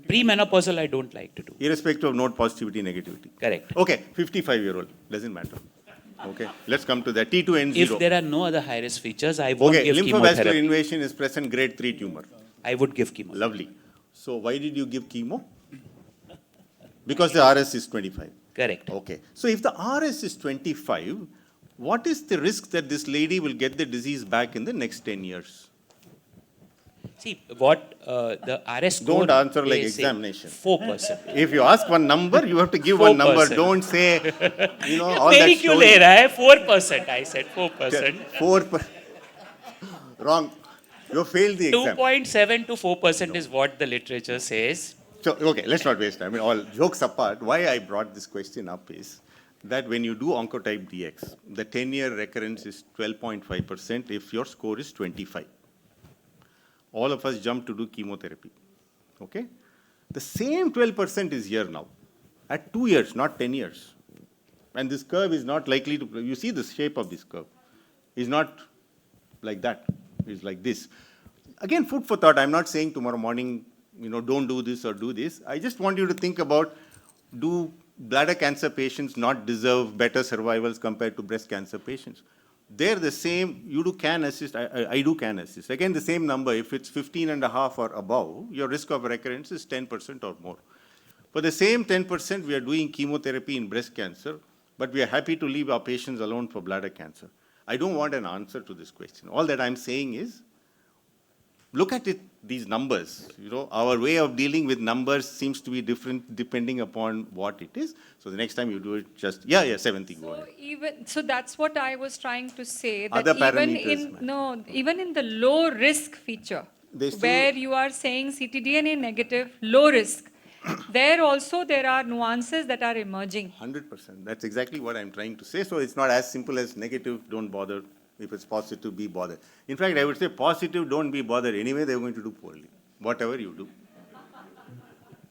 [SPEAKER 1] Premenopausal, I don't like to do.
[SPEAKER 2] Irrespective of node positivity, negativity.
[SPEAKER 1] Correct.
[SPEAKER 2] Okay, 55-year-old, doesn't matter. Okay, let's come to that. T2N0.
[SPEAKER 1] If there are no other high-risk features, I won't give
[SPEAKER 2] lymphovascular
[SPEAKER 1] chemotherapy.
[SPEAKER 2] invasion is present grade 3 tumor.
[SPEAKER 1] I would give chemo.
[SPEAKER 2] Lovely. So why did you give chemo? Because the RS is 25.
[SPEAKER 1] Correct.
[SPEAKER 2] Okay. So if the RS is 25, what is the risk that this lady will get the disease back in the next 10 years?
[SPEAKER 1] See, what the RS score
[SPEAKER 2] Don't answer like
[SPEAKER 1] is
[SPEAKER 2] examination.
[SPEAKER 1] 4%.
[SPEAKER 2] If you ask one number, you have to give one number.
[SPEAKER 1] 4%.
[SPEAKER 2] Don't say, all
[SPEAKER 1] Peri
[SPEAKER 2] that
[SPEAKER 1] क्यों
[SPEAKER 2] story.
[SPEAKER 1] ले रहा है? 4%. I said 4%.
[SPEAKER 2] 4%. Wrong. You failed the exam.
[SPEAKER 1] 2.7 to 4% is what the literature says.
[SPEAKER 2] So, okay, let's not waste time. I mean, all jokes apart, why I brought this question up is that when you do oncotype DX, the 10-year recurrence is 12.5% if your score is 25. All of us jump to do chemotherapy. Okay? The same 12% is here now, at 2 years, not 10 years. And this curve is not likely to, you see the shape of this curve. It's not like that. It's like this. Again, food for thought. I'm not saying tomorrow morning, don't do this or do this. I just want you to think about, do bladder cancer patients not deserve better survivals compared to breast cancer patients? They're the same, you do can assist, I do can assist. Again, the same number, if it's 15.5 or above, your risk of recurrence is 10% or more. For the same 10%, we are doing chemotherapy in breast cancer, but we are happy to leave our patients alone for bladder cancer. I don't want an answer to this question. All that I'm saying is, look at it, these numbers. Our way of dealing with numbers seems to be different depending upon what it is. So the next time you do it, just, Seventhil, go ahead.
[SPEAKER 8] So that's what I was trying to say. That
[SPEAKER 2] Other parameters,
[SPEAKER 8] even in the low risk feature,
[SPEAKER 2] They still-
[SPEAKER 8] where you are saying ctDNA negative, low risk, there also there are nuances that are emerging.
[SPEAKER 2] 100%. That's exactly what I'm trying to say. So it's not as simple as negative, don't bother. If it's positive, be bothered. In fact, I would say positive, don't be bothered. Anyway, they're going to do poorly, whatever you do.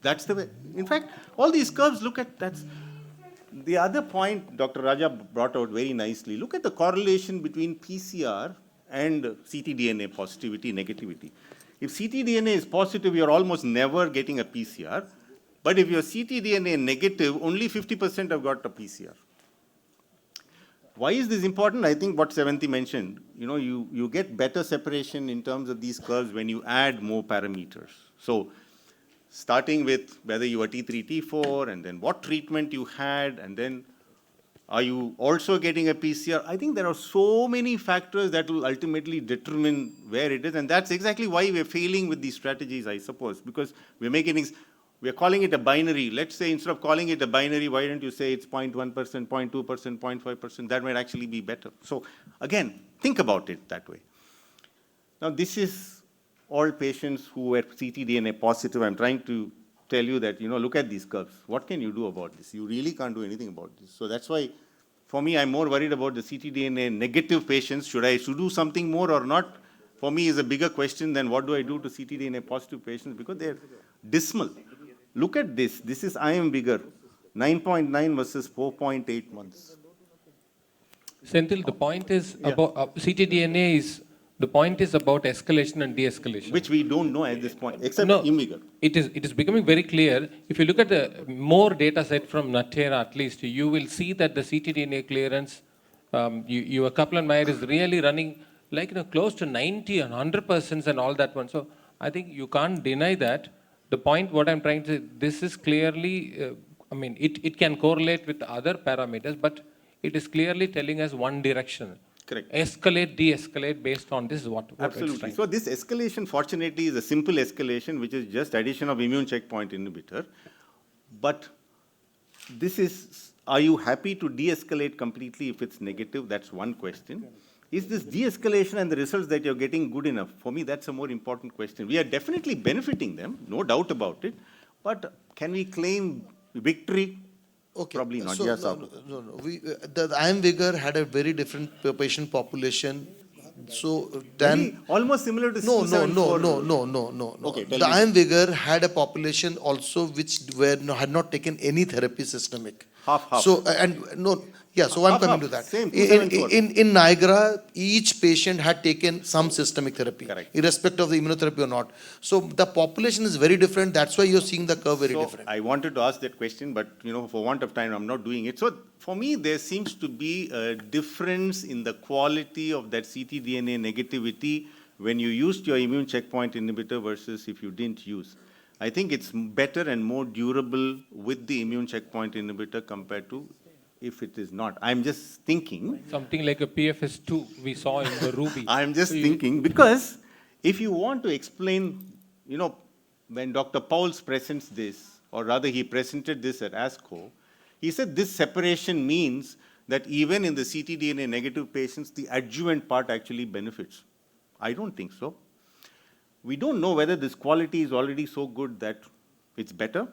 [SPEAKER 2] That's the way. In fact, all these curves, look at that. The other point Dr. Rajappa brought out very nicely, look at the correlation between PCR and ctDNA positivity, negativity. If ctDNA is positive, you're almost never getting a PCR. But if you're ctDNA negative, only 50% have got a PCR. Why is this important? I think what Senthil mentioned, you get better separation in terms of these curves when you add more parameters. So starting with whether you are T3, T4, and then what treatment you had, and then are you also getting a PCR? I think there are so many factors that will ultimately determine where it is, and that's exactly why we're failing with these strategies, I suppose, because we're calling it a binary. Let's say instead of calling it a binary, why don't you say it's 0.1%, 0.2%, 0.5%? That might actually be better. So again, think about it that way. Now this is all patients who were ctDNA positive. I'm trying to tell you that, look at these curves. What can you do about this? You really can't do anything about this. So that's why, for me, I'm more worried about the ctDNA negative patients. Should I do something more or not? For me, is a bigger question than what do I do to ctDNA positive patients, because they're dismal. Look at this. This is I am bigger. 9.9 versus 4.8 months.
[SPEAKER 7] Senthil, the point is about ctDNA is, the point is about escalation and de-escalation.
[SPEAKER 2] Which we don't know at this point, except IMvigor.
[SPEAKER 7] It is becoming very clear. If you look at the more data set from Niagara at least, you will see that the ctDNA clearance, your Kaplan-Meier is really running close to 90 and 100% and all that one. So I think you can't deny that. The point what I'm trying to say, this is clearly, it can correlate with other parameters, but it is clearly telling us one direction.
[SPEAKER 2] Correct.
[SPEAKER 7] Escalate, de-escalate based on this is what
[SPEAKER 2] Absolutely. So this escalation, fortunately, is a simple escalation, which is just addition of immune checkpoint inhibitor. But this is, are you happy to de-escalate completely if it's negative? That's one question. Is this de-escalation and the results that you're getting good enough? For me, that's a more important question. We are definitely benefiting them, no doubt about it. But can we claim victory?
[SPEAKER 3] Okay.
[SPEAKER 2] Probably not.
[SPEAKER 3] So,
[SPEAKER 2] Yes,
[SPEAKER 3] no. The IMvigor had a very different patient population. So then
[SPEAKER 2] almost similar to
[SPEAKER 3] no.
[SPEAKER 2] Okay,
[SPEAKER 3] The IMvigor had a population also which had not taken any therapy systemic.
[SPEAKER 2] Half.
[SPEAKER 3] So Yeah, so I'm coming to that.
[SPEAKER 2] Same,
[SPEAKER 3] In,
[SPEAKER 2] 274.
[SPEAKER 3] in Niagara, each patient had taken some systemic therapy,
[SPEAKER 2] Correct.
[SPEAKER 3] irrespective of the immunotherapy or not. So the population is very different. That's why you're seeing the curve very
[SPEAKER 2] So
[SPEAKER 3] different.
[SPEAKER 2] I wanted to ask that question, but for want of time, I'm not doing it. So for me, there seems to be a difference in the quality of that ctDNA negativity when you used your immune checkpoint inhibitor versus if you didn't use. I think it's better and more durable with the immune checkpoint inhibitor compared to if it is not. I'm just thinking.
[SPEAKER 7] Something like a PFS2 we saw in the Ruby.
[SPEAKER 2] I'm just thinking, because if you want to explain, when Dr. Pauls presents this, or rather he presented this at ASCO, he said this separation means that even in the ctDNA negative patients, the adjuvant part actually benefits. I don't think so. We don't know whether this quality is already so good that it's better.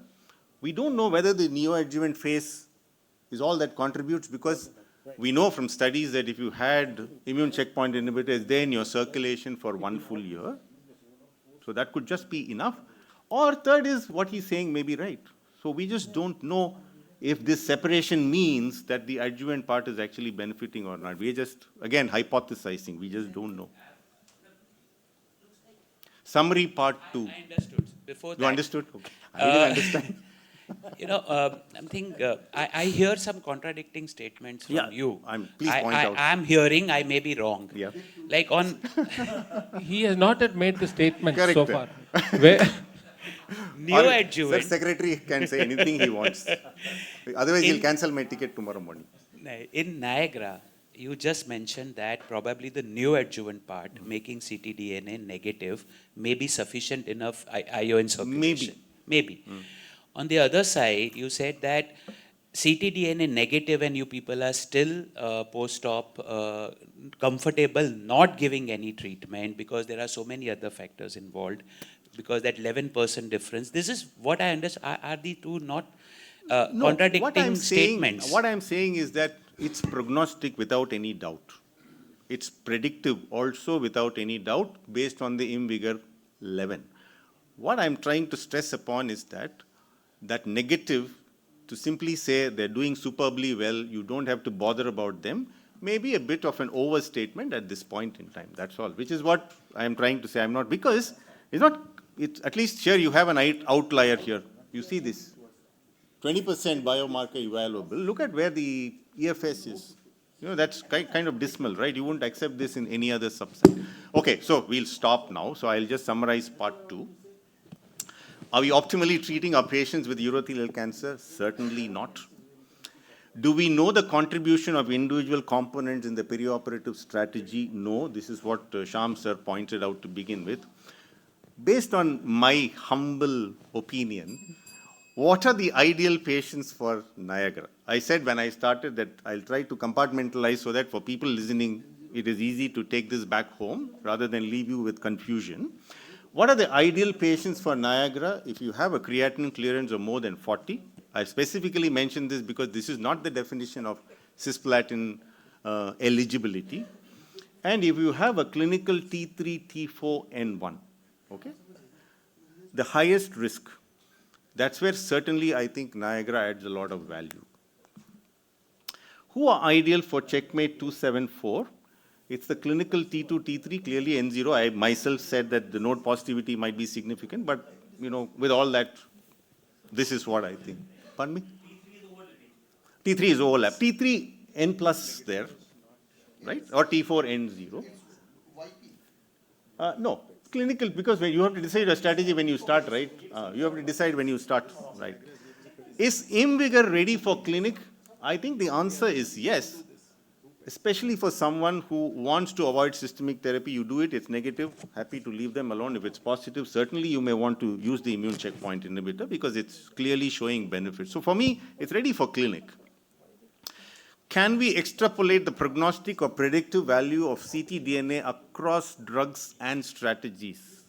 [SPEAKER 2] We don't know whether the neoadjuvant phase is all that contributes, because we know from studies that if you had immune checkpoint inhibitors there in your circulation for 1 full year, so that could just be enough. Or third is what he's saying may be right. So we just don't know if this separation means that the adjuvant part is actually benefiting or not. We're just, again, hypothesizing. We just don't know. Summary part 2.
[SPEAKER 1] I understood. Before that,
[SPEAKER 2] You understood? Okay. I didn't understand.
[SPEAKER 1] I'm thinking, I hear some contradicting statements from you.
[SPEAKER 2] Please point out.
[SPEAKER 1] I'm hearing, I may be wrong.
[SPEAKER 2] Yeah.
[SPEAKER 1] Like on
[SPEAKER 7] He has not yet made the statement
[SPEAKER 2] Correct.
[SPEAKER 7] so far. Where,
[SPEAKER 1] neoadjuvant.
[SPEAKER 2] Sir, secretary can say anything he wants. Otherwise, he'll cancel my ticket tomorrow morning.
[SPEAKER 1] In Niagara, you just mentioned that probably the neoadjuvant part, making ctDNA negative, may be sufficient enough IO in circulation. Maybe. On the other side, you said that ctDNA negative and you people are still post-op comfortable not giving any treatment because there are so many other factors involved, because that 11% difference. This is what I understand. Are the two not contradicting statements?
[SPEAKER 2] What I'm saying is that it's prognostic without any doubt. It's predictive also without any doubt based on the IMvigor 11. What I'm trying to stress upon is that negative, to simply say they're doing superbly well, you don't have to bother about them, may be a bit of an overstatement at this point in time. That's all, which is what I'm trying to say. I'm not, because it's at least here you have an outlier here. You see this. 20% biomarker evaluable. Look at where the EFS is. That's kind of dismal, right? You wouldn't accept this in any other subset. Okay, so we'll stop now. So I'll just summarize part 2. Are we optimally treating our patients with urothelial cancer? Certainly not. Do we know the contribution of individual components in the perioperative strategy? No. This is what Shyam sir pointed out to begin with. Based on my humble opinion, what are the ideal patients for Niagara? I said when I started that I'll try to compartmentalize so that for people listening, it is easy to take this back home rather than leave you with confusion. What are the ideal patients for Niagara if you have a creatinine clearance of more than 40? I specifically mentioned this because this is not the definition of cisplatin eligibility. And if you have a clinical T3, T4, N1, okay? The highest risk. That's where certainly I think Niagara adds a lot of value. Who are ideal for CheckMate 274? It's the clinical T2, T3, clearly N0. I myself said that the node positivity might be significant, but with all that, this is what I think. Pardon me? T3 is overlap. T3 N plus there, right? Or T4 N0. No. Clinical, because you have to decide a strategy when you start, right? You have to decide when you start, right? Is IMvigor ready for clinic? I think the answer is yes, especially for someone who wants to avoid systemic therapy. You do it, it's negative, happy to leave them alone. If it's positive, certainly you may want to use the immune checkpoint inhibitor because it's clearly showing benefits. So for me, it's ready for clinic. Can we extrapolate the prognostic or predictive value of ctDNA across drugs and strategies?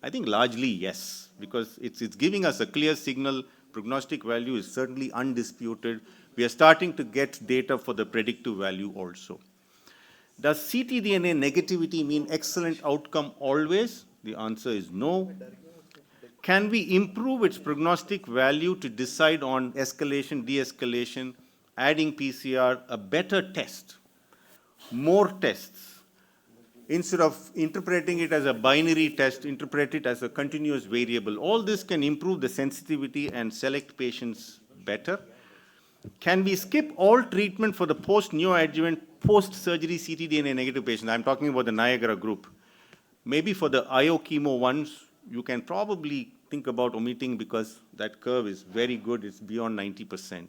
[SPEAKER 2] I think largely yes, because it's giving us a clear signal. Prognostic value is certainly undisputed. We are starting to get data for the predictive value also. Does ctDNA negativity mean excellent outcome always? The answer is no. Can we improve its prognostic value to decide on escalation, de-escalation? adding PCR, a better test, more tests, instead of interpreting it as a binary test, interpret it as a continuous variable. All this can improve the sensitivity and select patients better. Can we skip all treatment for the post-neoadjuvant, post-surgery ctDNA negative patients? I'm talking about the Niagara group. Maybe for the IO chemo ones, you can probably think about omitting because that curve is very good, it's beyond 90%.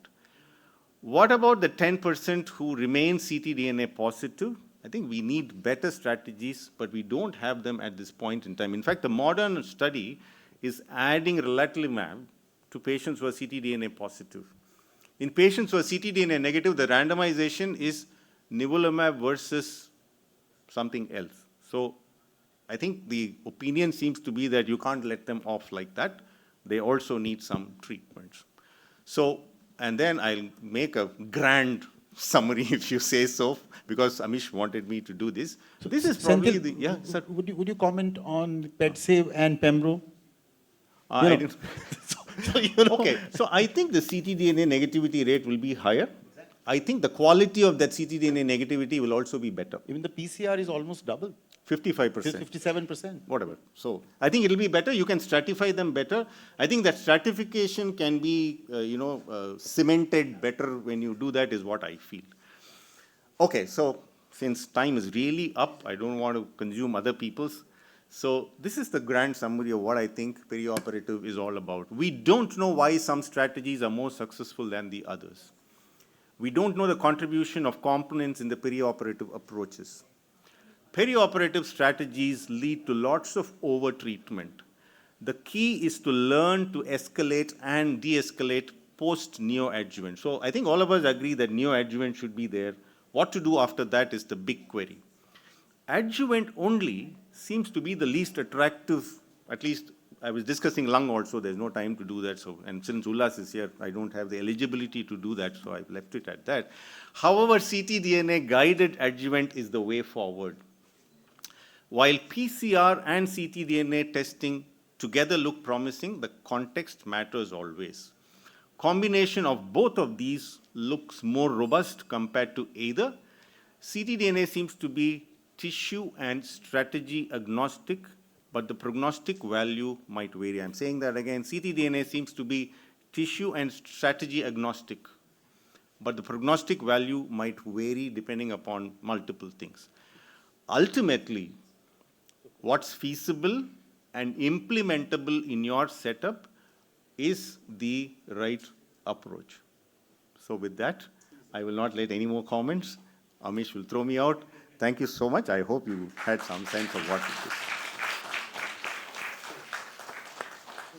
[SPEAKER 2] What about the 10% who remain ctDNA positive? I think we need better strategies, but we don't have them at this point in time. In fact, the modern study is adding relatlimab to patients who are ctDNA positive. In patients who are ctDNA negative, the randomization is nivolumab versus something else. So I think the opinion seems to be that you can't let them off like that. They also need some treatments. So, and then I'll make a grand summary, if you say so, because Amish wanted me to do this. So this is probably
[SPEAKER 4] Senthil,
[SPEAKER 2] the, yeah, sir.
[SPEAKER 4] Would you comment on PET-SAVE and Pembro?
[SPEAKER 2] I didn't. So, you know. Okay, so I think the ctDNA negativity rate will be higher. I think the quality of that ctDNA negativity will also be better.
[SPEAKER 4] Even the PCR is almost double.
[SPEAKER 2] 55%.
[SPEAKER 4] 57%.
[SPEAKER 2] Whatever. So I think it'll be better. You can stratify them better. I think that stratification can be, cemented better when you do that is what I feel. Okay, so since time is really up, I don't want to consume other people's. So this is the grand summary of what I think perioperative is all about. We don't know why some strategies are more successful than the others. We don't know the contribution of components in the perioperative approaches. Perioperative strategies lead to lots of over-treatment. The key is to learn to escalate and de-escalate post-neoadjuvant. So I think all of us agree that neoadjuvant should be there. What to do after that is the big query. Adjuvant only seems to be the least attractive, at least I was discussing lung also, there's no time to do that. So, and since Ullas is here, I don't have the eligibility to do that, so I've left it at that. However, ctDNA guided adjuvant is the way forward. While PCR and ctDNA testing together look promising, the context matters always. Combination of both of these looks more robust compared to either. ctDNA seems to be tissue and strategy agnostic, but the prognostic value might vary. I'm saying that again, ctDNA seems to be tissue and strategy agnostic, but the prognostic value might vary depending upon multiple things. Ultimately, what's feasible and implementable in your setup is the right approach. So with that, I will not let any more comments. Amish will throw me out. Thank you so much. I hope you had some sense of what it is.